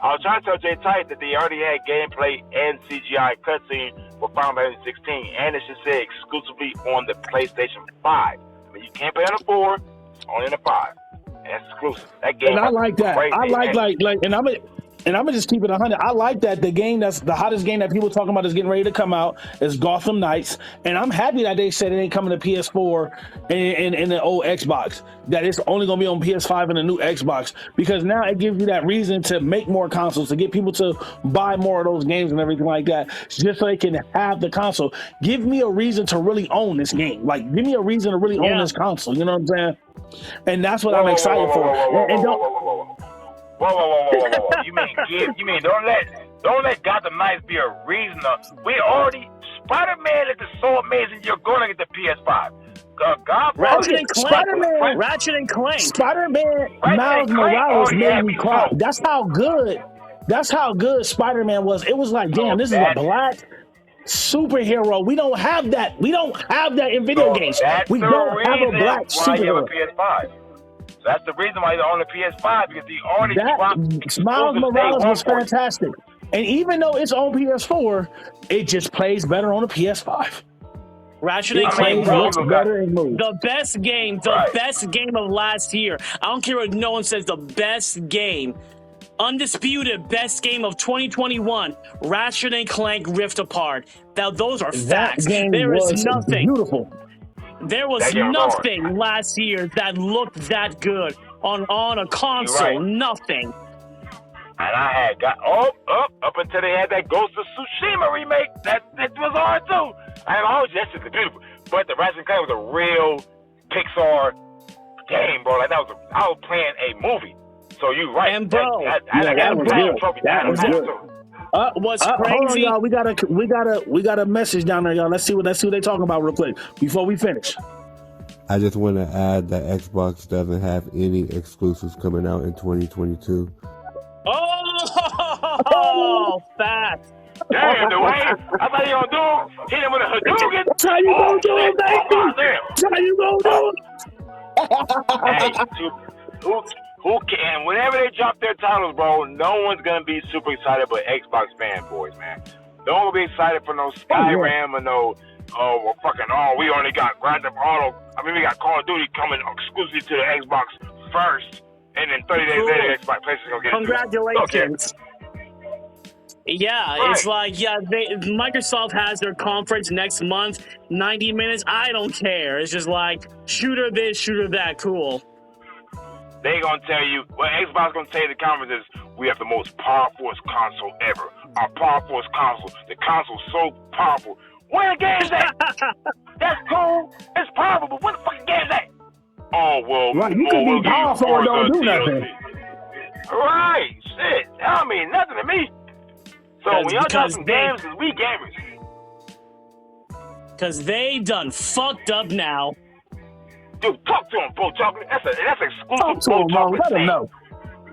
I was trying to tell Jay Tight that they already had gameplay and CGI cutscene for Final Fantasy 16, and it should say exclusively on the PlayStation 5. I mean, you can't play on the 4, it's only on the 5. And that's exclusive. That game. And I like that. Crazy. I like, and I'm gonna just keep it 100. I like that the game that's the hottest game that people talking about is getting ready to come out is Gotham Knights, and I'm happy that they said it ain't coming to PS4 and the old Xbox. That it's only gonna be on PS5 and the new Xbox, because now it gives you that reason to make more consoles, to get people to buy more of those games and everything like that, just so they can have the console. Give me a reason to really own this game. Like, give me a reason to really own this console. You know what I'm saying? And that's what I'm excited for. And Whoa. You mean don't let Gotham Knights be a reason Spider-Man is so amazing you're gonna get the PS5. Ratchet and Clank. Spider-Man Miles Morales made me cry. That's how good Spider-Man was. It was like, damn, this is a black superhero. We don't have that. In video games. We don't have a black superhero. That's the reason why they're on the PS5, because the already Miles Morales was fantastic. And even though it's on PS4, it just plays better on the PS5. Ratchet and Clank looks better and moves. The best game of last year. I don't care what no one says, the best game. Undisputed best game of 2021. Ratchet and Clank Rift Apart. Now those are facts. There is nothing. Beautiful. There was nothing last year that looked that good on a console. Right. Nothing. And I had got up until they had that Ghost of Tsushima remake. That was hard too. That shit was beautiful. But the Ratchet & Clank was a real Pixar game, bro. Like I was playing a movie. So you right. And bro, that was good. What's crazy? Hold on, y'all. We got a message down there, y'all. Let's see what they talking about real quick before we finish. I just want to add that Xbox doesn't have any exclusives coming out in 2022. Oh, fast. Damn, Dwayne. I thought you gonna do hit him with a Hadouken. That's how you gonna do it, baby. That's how you gonna do it. Who can? Whenever they drop their titles, bro, no one's gonna be super excited but Xbox fanboys, man. No one will be excited for no Skyrim or no, we only got Grand Theft Auto. I mean, we got Call of Duty coming exclusively to the Xbox first, and then 30 days later, Xbox PlayStation gonna get Congratulations. Yeah, right. It's like, Microsoft has their conference next month, 90 minutes. I don't care. It's just like, shooter this, shooter that, cool. They gonna tell you, Xbox gonna tell you the conference is, we have the most powerful console ever. Our powerful console. The console's so powerful. Where the game's at? That's cool. It's powerful, but where the fucking game's at? Oh, well. Right, you can be powerful and don't do nothing. Right, shit. That don't mean nothing to me. So when y'all drop some games, we gamers. Because they done fucked up now. Dude, talk to him, Mo Chocolate. That's exclusive Talk to Mo him, Chocolate. let him know.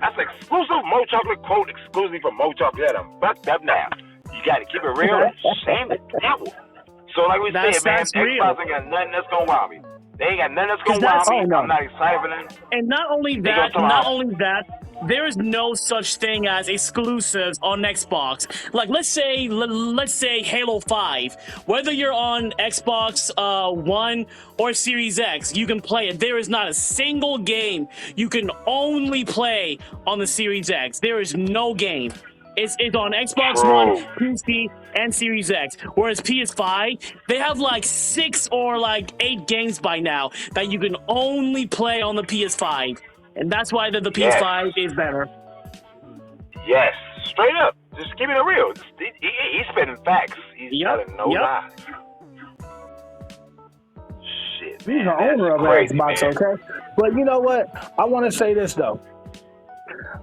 That's exclusive Mo Chocolate quote exclusively from Mo Chocolate. That I'm fucked up now. You got to keep it real and shame the devil. So like we said, man, Xbox ain't got nothing that's gonna wow me. They ain't got nothing that's gonna wow me. I'm not excited for them. And not only that, there is no such thing as exclusives on Xbox. Like let's say Halo 5. Whether you're on Xbox One or Series X, you can play it. There is not a single game you can only play on the Series X. There is no game. It's on Xbox One, PC, and Series X. Whereas PS5, they have like 6 or like 8 games by now that you can only play on the PS5. And that's why the PS5 is better. Yes, straight up. Just keeping it real. He's spitting facts. He's telling no lie. Shit, man. He's the owner of Xbox, okay? But you know what? I want to say this, though.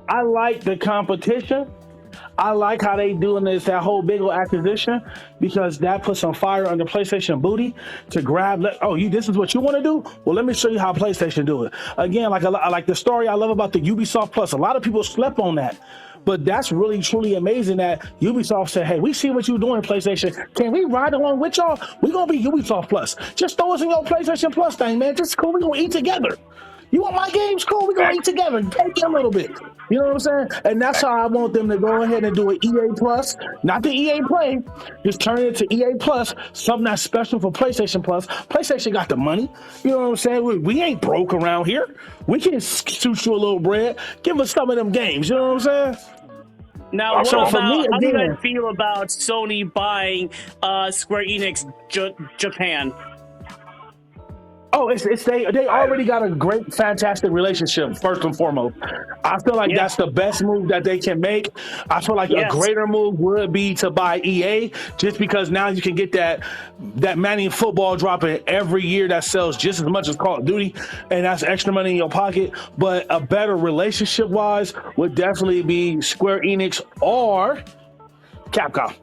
I like the competition. I like how they doing that whole big old acquisition, because that puts some fire under PlayStation booty to grab. This is what you want to do? Well, let me show you how PlayStation do it. Again, like the story I love about the Ubisoft Plus. A lot of people slept on that, but that's really truly amazing that Ubisoft said, "Hey, we see what you're doing, PlayStation. Can we ride along with y'all? We're gonna be Ubisoft Plus. Just throw us in your PlayStation Plus thing, man. Just cool. We're gonna eat together. You want my games? Cool. We're gonna eat together. Take a little bit." You know what I'm saying? And that's how I want them to go ahead and do an EA Plus, not the EA Play. Just turn it to EA Plus, something that's special for PlayStation Plus. PlayStation got the money. You know what I'm saying? We ain't broke around here. We can shoot you a little bread. Give us some of them games. You know what I'm saying? Now, how do you guys feel about Sony buying Square Enix Japan? Oh, they already got a great, fantastic relationship, first and foremost. I feel like that's the best move that they can make. I feel like a greater move would be to buy EA, just because now you can get that Madden football dropping every year that sells just as much as Call of Duty, and that's extra money in your pocket. But a better relationship-wise would definitely be Square Enix or Capcom.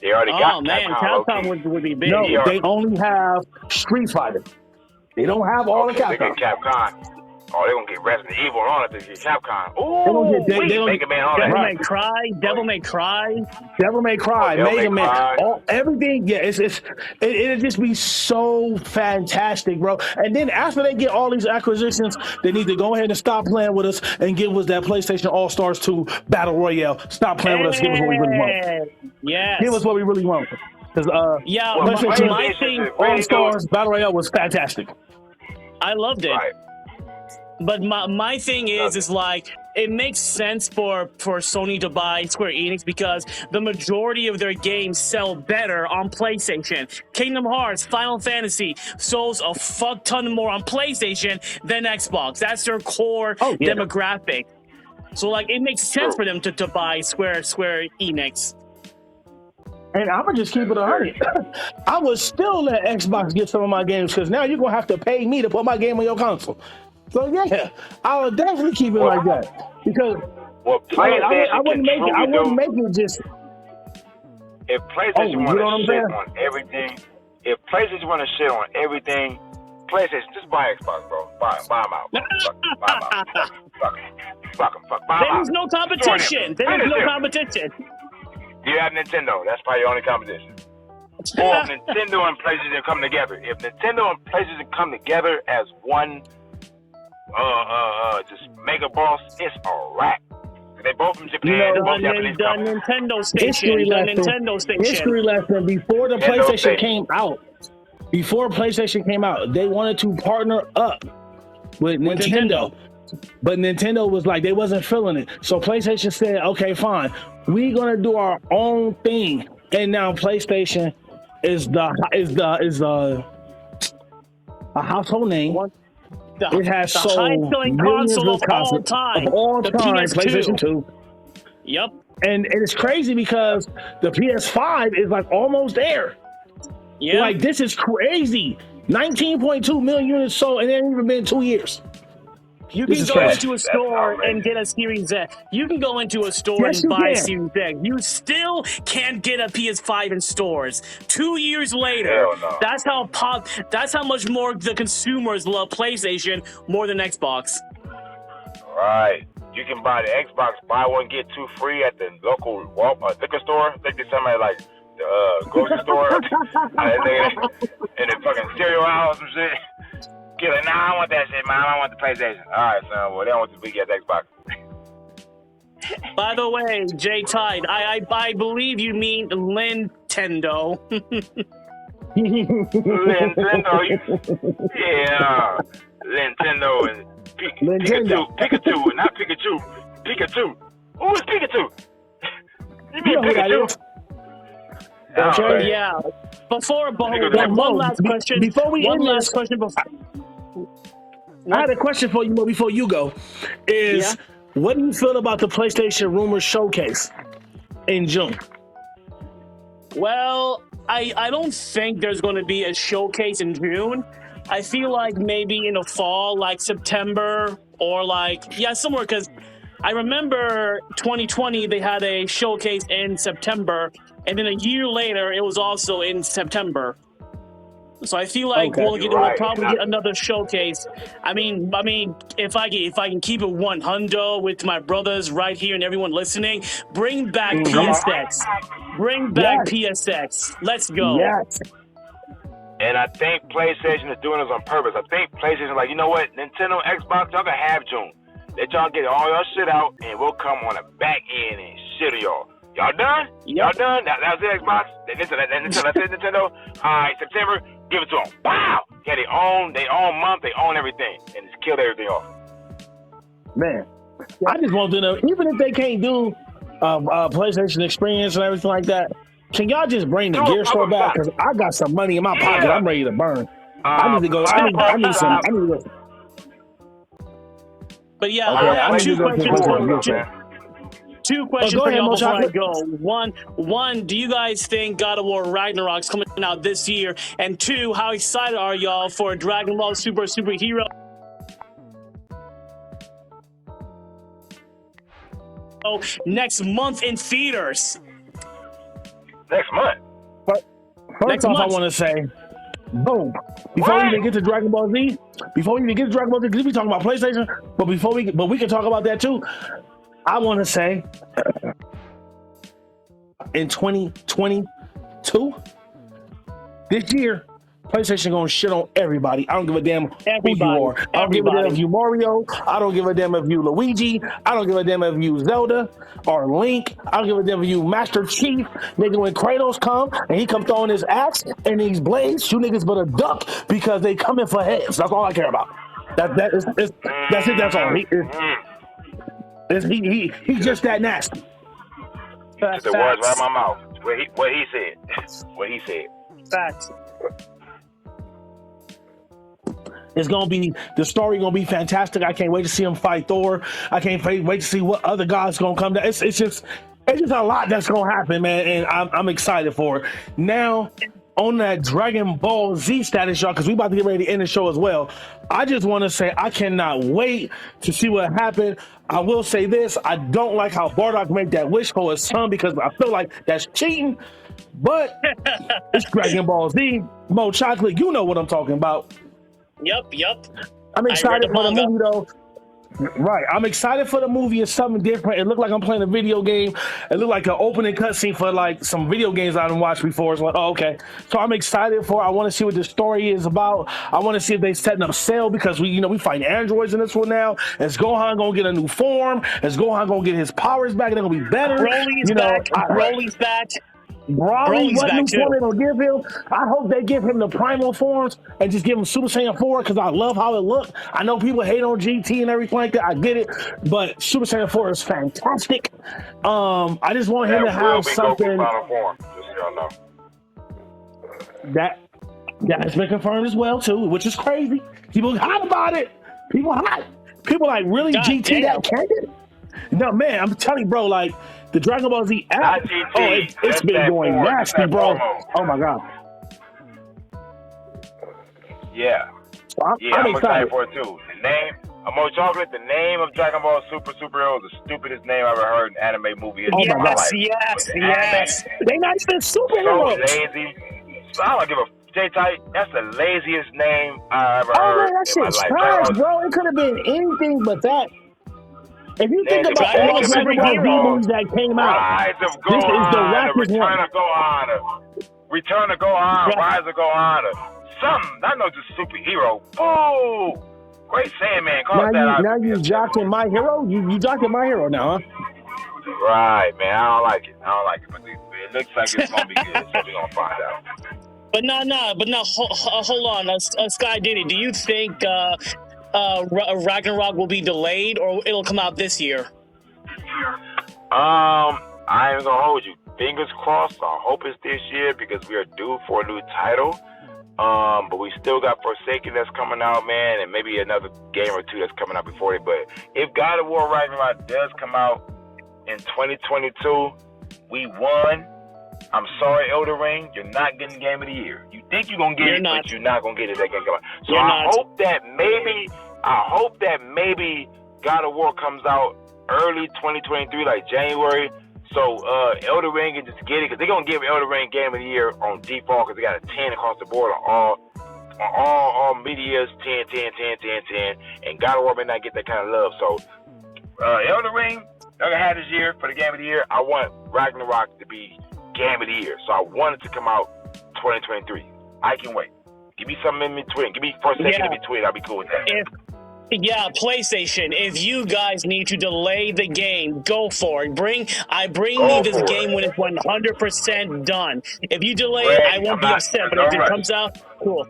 They already got Capcom would be big. No, they only have Street Fighter. They don't have all the Capcom. They get Capcom. Oh, they're going to get Resident Evil on it to get Capcom. Ooh, Mega Man on Devil May Cry, Devil May Cry, Mega Man, everything. Yeah, it'll just be so fantastic, bro. And then after they get all these acquisitions, they need to go ahead and stop playing with us and give us that PlayStation All-Stars 2 Battle Royale. Stop playing with us. Give us what we really want. Yes. Give us what we really want. Because my thing, All-Stars Battle Royale was fantastic. I loved it. Right. But my thing is like, it makes sense for Sony to buy Square Enix because the majority of their games sell better on PlayStation. Kingdom Hearts, Final Fantasy sells a fuck ton more on PlayStation than Xbox. That's their core demographic. So like, it makes sense for them to buy Square Enix. And I'm gonna just keep it 100. I would still let Xbox get some of my games, because now you're gonna have to pay me to put my game on your console. So yeah, I would definitely keep it like that, because I wouldn't make it just. If PlayStation want to shit on everything, if PlayStation want to shit on everything, PlayStation just buy Xbox, bro. Buy them out. Fuck them. There's no competition. There's no competition. You have Nintendo. That's probably your only competition. Or if Nintendo and PlayStation come together. If Nintendo and PlayStation come together as one, just mega boss, it's a wrap. They both from Japan. The Nintendo Station. History lesson. Before the PlayStation came out, they wanted to partner up with Nintendo. But Nintendo was like, they wasn't feeling it. So PlayStation said, okay, fine. We're gonna do our own thing. And now PlayStation is a household name. It has sold millions of copies of all time. PlayStation 2. Yep. And it's crazy because the PS5 is like almost there. Yeah. Like, this is crazy. 19.2 million units sold, and it hasn't even been 2 years. You This can is go crazy. into a That's store and outrageous. get a Series X. You can go into a store Yes, and you buy a can. Series X. You still can't get a PS5 in stores. 2 years later, Hell no. that's how much more the consumers love PlayStation more than Xbox. Right. You can buy the Xbox, buy one get two free at the local liquor store. I think there's somebody like the grocery store, and the fucking cereal house and shit. Get like, nah, I want that shit, man. I want the PlayStation. All right, son. Well, they don't want the big ass Xbox. By the way, J Tide, I believe you mean Nintendo. Nintendo, yeah, Nintendo and Pikachu, not Pikachu. Pikachu. Who is Pikachu? You mean Pikachu? Okay. Yeah. Before, One last question. Before we One end last this, question. Before. I had a question for you, Mo, before you go. What do you feel about the PlayStation Rumors Showcase in June? Well, I don't think there's going to be a showcase in June. I feel like maybe in the fall, like September or somewhere, because I remember 2020 they had a showcase in September, and then a year later it was also in September. So I feel like we'll probably get another showcase. I mean, if I can keep it 100 with my brothers right here and everyone listening, bring back PSX. Bring back PSX. Let's go. Yes. And I think PlayStation is doing this on purpose. I think PlayStation is like, you know what, Nintendo, Xbox, y'all can have June. Let y'all get all your shit out, and we'll come on the back end and shit of y'all. Y'all done? Yep. Y'all done? That was the Xbox. Nintendo. All right, September, give it to them. Wow. Yeah, they own month, they own everything, and just killed everything off. Man, I just want to know, even if they can't do PlayStation Experience and everything like that, can y'all just bring the Gear Store back? Because I got some money in my pocket. I'm ready to burn. I need to go. I need some. But yeah, I have two questions for y'all before I go. One, do you guys think God of War Ragnarok's coming out this year? And two, how excited are y'all for Dragon Ball Superhero next month in theaters? Next month. First off, I want to say, boom. Before we even get to Dragon Ball Z, because we talking about PlayStation, but we can talk about that too. I want to say, in 2022, this year, PlayStation gonna shit on everybody. I don't give a damn who you are. I don't give a damn if you Mario. I don't give a damn if you Luigi. I don't give a damn if you Zelda or Link. I don't give a damn if you Master Chief. Nigga, when Kratos come and he come throwing his axe and these blades, you niggas better duck because they coming for heads. That's all I care about. That's it. That's all. He's just that nasty. Took the words right out of my mouth. What he said. Facts. It's gonna be, the story gonna be fantastic. I can't wait to see him fight Thor. I can't wait to see what other gods gonna come down. It's just a lot that's gonna happen, man, and I'm excited for it. Now, on that Dragon Ball Z status, y'all, because we about to get ready to end the show as well. I just want to say I cannot wait to see what happened. I will say this: I don't like how Bardock made that wish for his son because I feel like that's cheating. But it's Dragon Ball Z. Mo Chocolate, you know what I'm talking about. Yep. I'm excited for the movie, though. Right. I'm excited for the movie. It's something different. It looked like I'm playing a video game. It looked like an opening cutscene for like some video games I didn't watch before. It's like, oh, okay. So I'm excited for it. I want to see what the story is about. I want to see if they're setting up Cell because we fight androids in this one now. Is Gohan gonna get a new form? Is Gohan gonna get his powers back? They're gonna be better. Broly's back. Broly's back. Broly, what new form they gonna give him? I hope they give him the primal forms and just give him Super Saiyan 4 because I love how it looked. I know people hate on GT and everything like that. I get it, but Super Saiyan 4 is fantastic. I just want him to have something form, just so y'all know. that has been confirmed as well too, which is crazy. People hot about it. People hot. People like, really, God GT damn. That canon? No, man, I'm telling you, bro, like the Dragon Ball Z app, it's been going nasty, bro. Oh my God. Yeah. So I'm excited for it too. The name, More chocolate. The name of Dragon Ball Super Superhero is the stupidest name I've ever heard in an anime movie in my life. Yes. They not even So superheroes. lazy. So I don't give a J-Type. That's the laziest name I ever Oh heard man, that in my shit's life. trash, bro. It could have been anything but that. If you think about Dragon all Ball Dragon Ball Z superhero. movies that came out, Rise of this is the Gohan, wackest Return one. of Gohan, Return of Gohan, Rise of Gohan, something. I know, just superhero. Boo! Great Sandman. Now you jocking My Hero. You jocking My Hero now, huh? Right, man. I don't like it. But it looks like it's gonna be good. So we're gonna find out. But hold on, Sky Diddy. Do you think Ragnarok will be delayed, or it'll come out this year? I ain't gonna hold you. Fingers crossed. I hope it's this year because we are due for a new title. But we still got Forsaken that's coming out, man, and maybe another game or two that's coming out before it. But if God of War Ragnarok does come out in 2022, we won. I'm sorry, Elden Ring, you're not getting Game of the Year. You think you're gonna get it, but you're not gonna get it. That game come out. So I hope that maybe God of War comes out early 2023, like January. So Elden Ring can just get it, because they're gonna give Elden Ring Game of the Year on default, because they got a 10 across the board on all medias, 10, and God of War may not get that kind of love. So Elden Ring, they're gonna have this year for the Game of the Year. I want Ragnarok to be Game of the Year, so I want it to come out 2023. I can wait. Give me something in between. Give me Forsaken in between. I'll be cool with that. PlayStation, if you guys need to delay the game, go for it. Bring Go me this for game it. when it's 100% done. If you delay it, I won't be upset. But if it comes out, cool.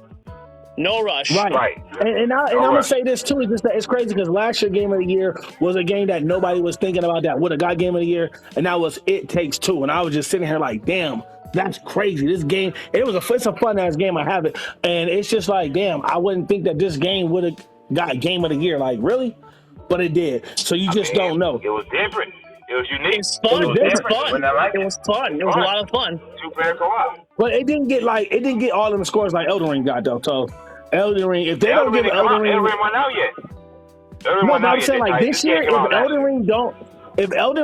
No rush. Right. And I'm gonna say this too. It's crazy because last year Game of the Year was a game that nobody was thinking about that would have got Game of the Year, and that was It Takes Two. And I was just sitting here like, damn, that's crazy. This game, it's a fun ass game. I have it, and it's just like, damn, I wouldn't think that this game would have got Game of the Year. Like, really? But it did. So you just don't know. It was different. It was unique. It was fun. It was fun. It was a lot of fun. Two-player co-op. But it didn't get all of the scores like Elden Ring got though. So Elden Ring, if they don't give Elden Ring went out yet. No, but I'm saying like this year, if Elden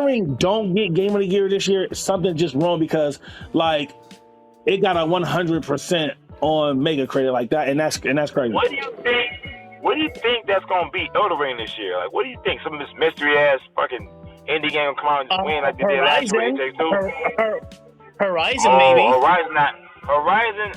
Ring don't get Game of the Year this year, something just wrong, because like it got a 100% on Mega Credit like that, and that's crazy. What do you think that's gonna be Elden Ring this year? Like, what do you think? Some of this mystery ass fucking indie game gonna come out and just win like they did last year? Horizon, maybe. Horizon.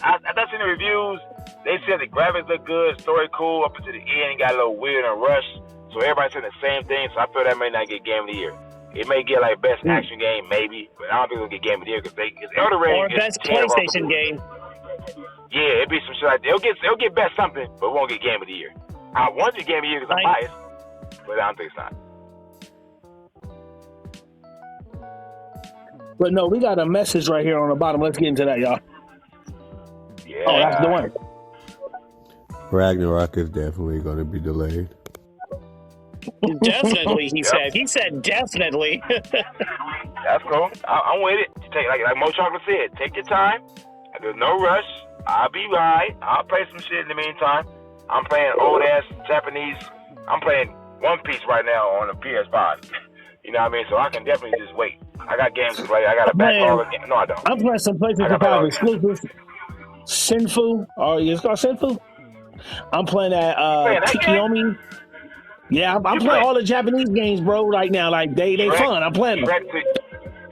I thought in the reviews they said the graphics look good, story cool, up until the end got a little weird and rushed. So everybody's saying the same thing. So I feel that may not get Game of the Year. It may get like best action game, maybe, but I don't think it'll get Game of the Year because Elden Ring or best PlayStation game. Yeah, it'd be some shit like that. It'll get best something, but it won't get Game of the Year. I want the Game of the Year because I'm biased, but I don't think it's not. But no, we got a message right here on the bottom. Let's get into that, y'all. Yeah. Oh, that's the one. Ragnarok is definitely going to be delayed. Definitely, he said. He said definitely. That's cool. I'm with it. Take like Mo Chocolate said. Take your time. There's no rush. I'll be right. I'll play some shit in the meantime. I'm playing old ass Japanese. I'm playing One Piece right now on the PS5. You know what I mean? So I can definitely just wait. I got games to play. I got a backlog of games. No, I don't. I'm playing some PlayStation 5 exclusives. Sinfu. It's called Sinfu. I'm playing that Kiyomi. Yeah, I'm playing all the Japanese games, bro, right now. Like, they fun. I'm playing them.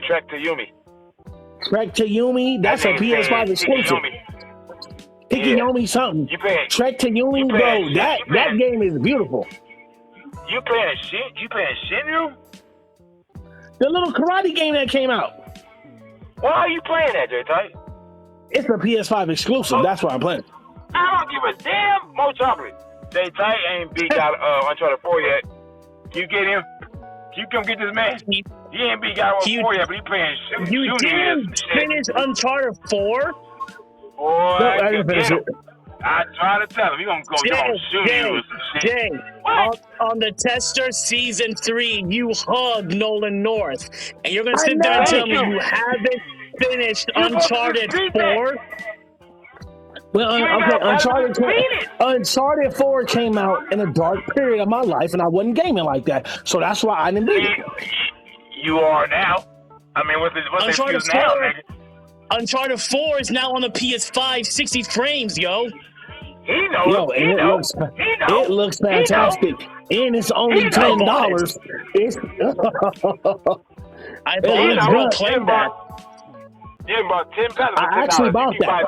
Trek to Yumi. Trek to Yumi. That's a PS5 exclusive. Kiyomi something. Trek to Yumi, bro. That game is beautiful. You playing Shinju? The little karate game that came out. Why are you playing that, J-Type? It's a PS5 exclusive. That's why I'm playing. I don't give a damn. Mo Chocolate. J-Type ain't beat out Uncharted 4 yet. You get him? You come get this man? He ain't beat God 4 yet, but he playing shooting. You didn't finish Uncharted 4? Boy, I didn't finish it. I try to tell him. He gonna go shoot you with some shit. Jay, on the Tester Season 3, you hugged Nolan North. And you're gonna sit there and tell me you haven't finished Uncharted 4? Well, You ain't okay, got to platinum to beat it. Uncharted 4 came out in a dark period of my life, and I wasn't gaming like that, so that's why I didn't beat it. You are now. I mean, what's the excuse now, nigga? Uncharted 4 is now on the PS5, 60 frames, yo. He knows. Yo, it looks fantastic, and it's only $10. I bought playing that. You bought 10 pounds. I actually bought that.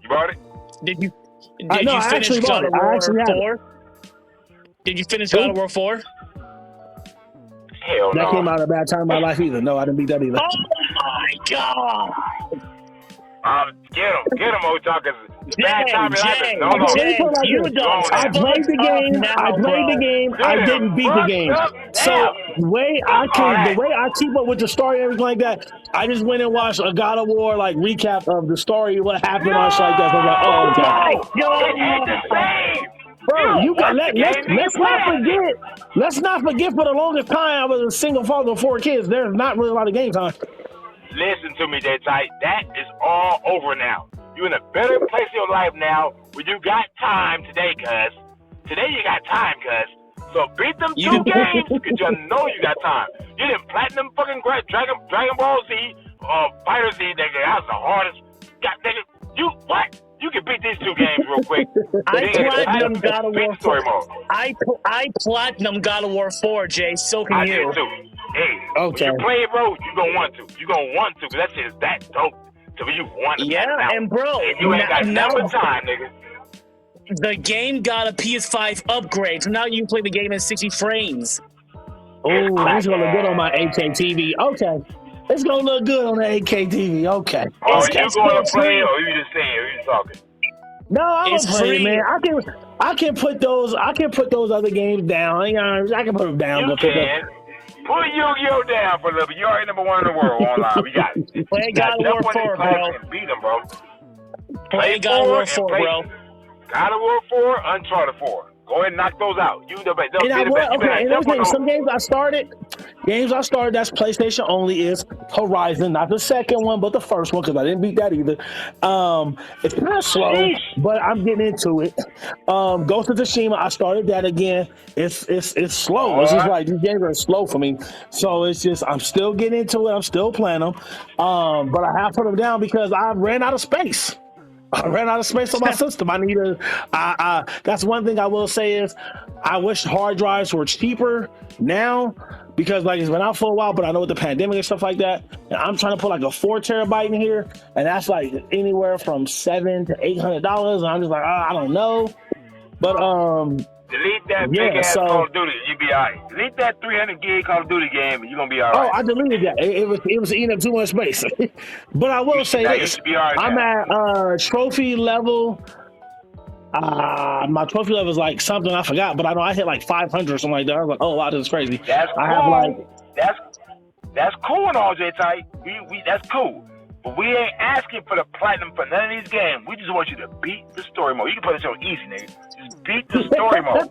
You bought it? Did you finish God of War 4? Did you finish God of War 4? Hell no. That came out at a bad time in my life either. No, I didn't beat that either. Oh my God! Get him, Ocho, because bad time in life is no longer. I played the game. I didn't beat the game. So the way I keep up with the story and everything like that, I just went and watched a God of War like recap of the story, what happened, or something like that. So I was like, oh god. Bro, you got let's not forget for the longest time I was a single father of 4 kids. There's not really a lot of game time. Listen to me, J-Tight. That is all over now. You're in a better place in your life now where you got time today, cuz. Today you got time, cuz. So beat them 2 games because you know you got time. You didn't platinum fucking Dragon Ball Z or Fighter Z, nigga. That's the hardest. God, nigga, you what? You can beat these 2 games real quick. I platinum God of War 4. I platinum God of War 4, Jay. So can you. I did too. Hey, okay. When you play it, bro, you gonna want to. You gonna want to, because that shit is that dope. So you want to. Yeah, and bro, you ain't got nothing time, nigga. The game got a PS5 upgrade, so now you can play the game in 60 frames. Oh, that's gonna look good on my 8K TV. Okay. It's gonna look good on the 8K TV. Okay. Oh, you going to play, or you just saying, or you just talking? No, I'm gonna play, man. I can put those other games down. I can put them down. You can. Put Yu-Gi-Oh down for a little bit. You're already number 1 in the world online. We got it. Play God of War 4, bro. Beat them, bro. Play God of War 4, bro. God of War 4, Uncharted 4. Go ahead and knock those out. You the best. Some games I started, that's PlayStation only, is Horizon, not the second one, but the first one, because I didn't beat that either. It's kind of slow, but I'm getting into it. Ghost of Tsushima, I started that again. It's slow. It's just like these games are slow for me. So it's just I'm still getting into it. I'm still playing them, but I have put them down because I ran out of space. I ran out of space on my system. I need that's one thing I will say is I wish hard drives were cheaper now, because like it's been out for a while, but I know with the pandemic and stuff like that, and I'm trying to put like a 4 terabyte in here, and that's like anywhere from $700 to $800, and I'm just like, I don't know, but delete that big ass Call of Duty, you be alright. Delete that 300 gig Call of Duty game, and you're gonna be alright. Oh, I deleted that. It was eating up too much space. But I will say this: I'm at trophy level. My trophy level is like something I forgot, but I know I hit like 500 or something like that. I was like, oh wow, this is crazy. That's cool. I have like that's cool and all, J-Tight. We that's cool. But we ain't asking for the platinum for none of these games. We just want you to beat the story mode. You can put this on easy, nigga. Just beat the story mode.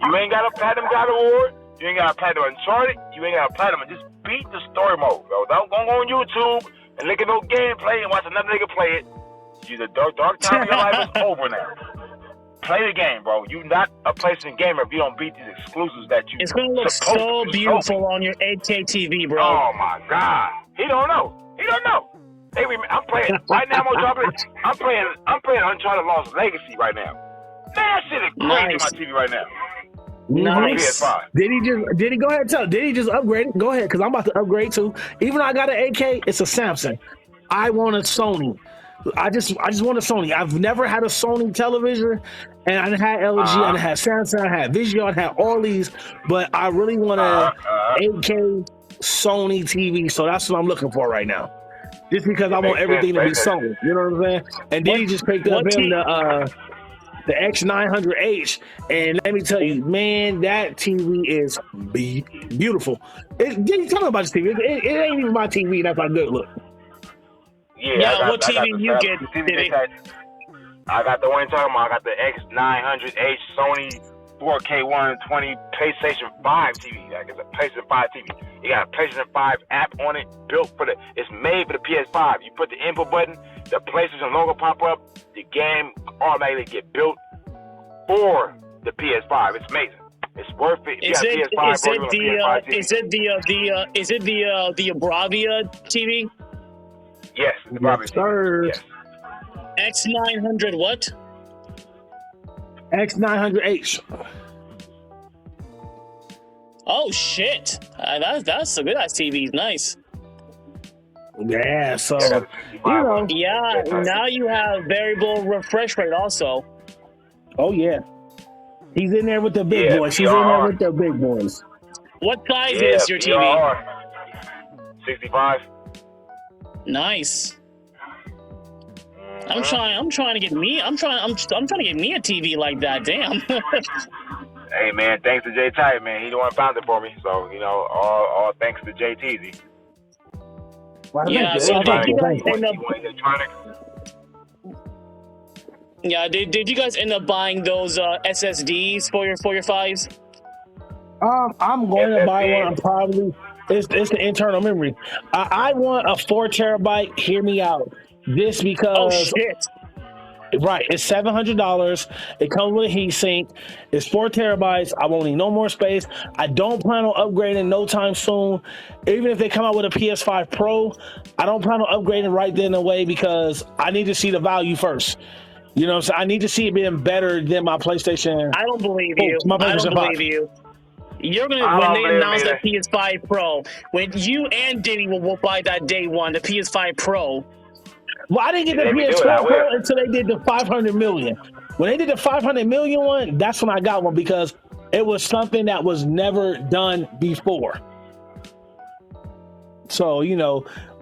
You ain't got a platinum God of War. You ain't got a platinum Uncharted. You ain't got a platinum. Just beat the story mode, bro. Don't go on YouTube and look at no gameplay and watch another nigga play it. The dark time of your life is over now. Play the game, bro. You not a PlayStation gamer if you don't beat these exclusives that you. It's gonna look so beautiful on your 8K TV, bro. Oh my God. He don't know. Hey, I'm playing right now. I'm playing Uncharted Lost Legacy right now. Man, that shit is crazy on my TV right now. Nice. Did he go ahead and tell? Did he just upgrade it? Go ahead, because I'm about to upgrade too. Even though I got an 8K, it's a Samsung. I want a Sony. I just want a Sony. I've never had a Sony television, and I had LG, I had Samsung, I had Vizio, I had all these, but I really want a 8K Sony TV, so that's what I'm looking for right now. Just because I want everything to be Sony, you know what I'm saying? And then he just picked up him the X900H, and let me tell you, man, that TV is beautiful. Did he tell me about this TV? It ain't even my TV. That's my good look. Yeah, what TV you get? I got the one you're talking about. I got the X900H Sony 4K 120 PlayStation 5 TV. Like it's a PlayStation 5 TV. You got a PlayStation 5 app on it, built for the. It's made for the PS5. You put the input button, the PlayStation logo pop up, the game automatically get built for the PS5. It's amazing. It's worth it. If you got Is it the Bravia TV? Yes, the Bravia TV. Yes. X900 what? X900H. Oh shit! That's a good ass TV. Nice. Yeah. So Yeah. Now you have variable refresh rate also. Oh yeah. He's in there with the big boys. He's in there with the big boys. What size is your TV? 65. Nice. I'm trying to get me a TV like that. Damn. Hey man, thanks to J Tight, man. He the one found it for me. So, all thanks to JTZ. Yeah, so did you guys end up did you guys end up buying those SSDs for your 5s? I'm going to buy one. Probably it's the internal memory. I want a 4 terabyte. Hear me out. This because oh shit. Right, it's $700. It comes with a heat sink. It's 4 terabytes. I won't need no more space. I don't plan on upgrading no time soon. Even if they come out with a PS5 Pro, I don't plan on upgrading right then and away because I need to see the value first. You know what I'm saying? I need to see it being better than my PlayStation. I don't believe you. I don't believe you. You're gonna when they announce the PS5 Pro, when you and Diddy will buy that day one, the PS5 Pro. Well, I didn't get the PS4 Pro until they did the 500 million. When they did the 500 million one, that's when I got one because it was something that was never done before. So,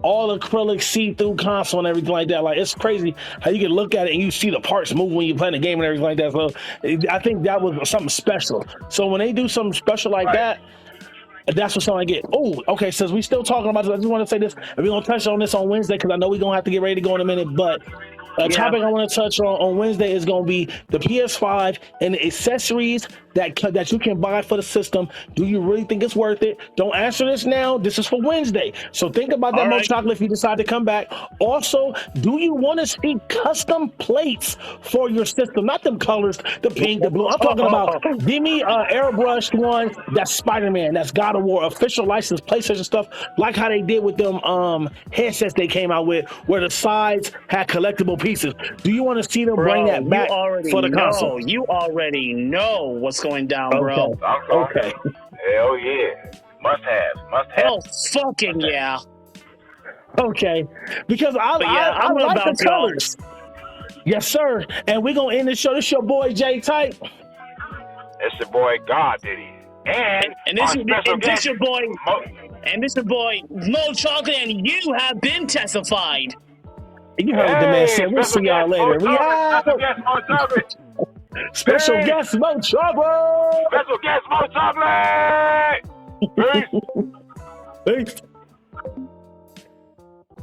all acrylic see-through console and everything like that. Like, it's crazy how you can look at it and you see the parts move when you play the game and everything like that. So I think that was something special. So when they do something special like that, that's what I get. Oh, okay. Since we still talking about this, I just want to say this. And we're going to touch on this on Wednesday because I know we're going to have to get ready to go in a minute. But a topic I want to touch on Wednesday is going to be the PS5 and the accessories that you can buy for the system. Do you really think it's worth it? Don't answer this now. This is for Wednesday. So think about that, Mo Chocolate, if you decide to come back. Also, do you want to see custom plates for your system? Not them colors, the pink, the blue. I'm talking about give me an airbrushed one that's SpiderMan, that's God of War, official licensed PlayStation stuff, like how they did with them headsets they came out with, where the sides had collectible pieces. Do you want to see them bring that back for the console? You already know what's going down, bro. Okay. Hell yeah. Must have. Hell fucking yeah. Okay. Because I like the colors. Yes, sir. And we're going to end the show. This your boy, J Tight. It's your boy, God Diddy. And this your boy Mo Chocolate, and you have been testified. You heard the man say, we'll see y'all later. We out. Special guest Mo Chocolate. Special guest Mo Chocolate. Peace. Peace.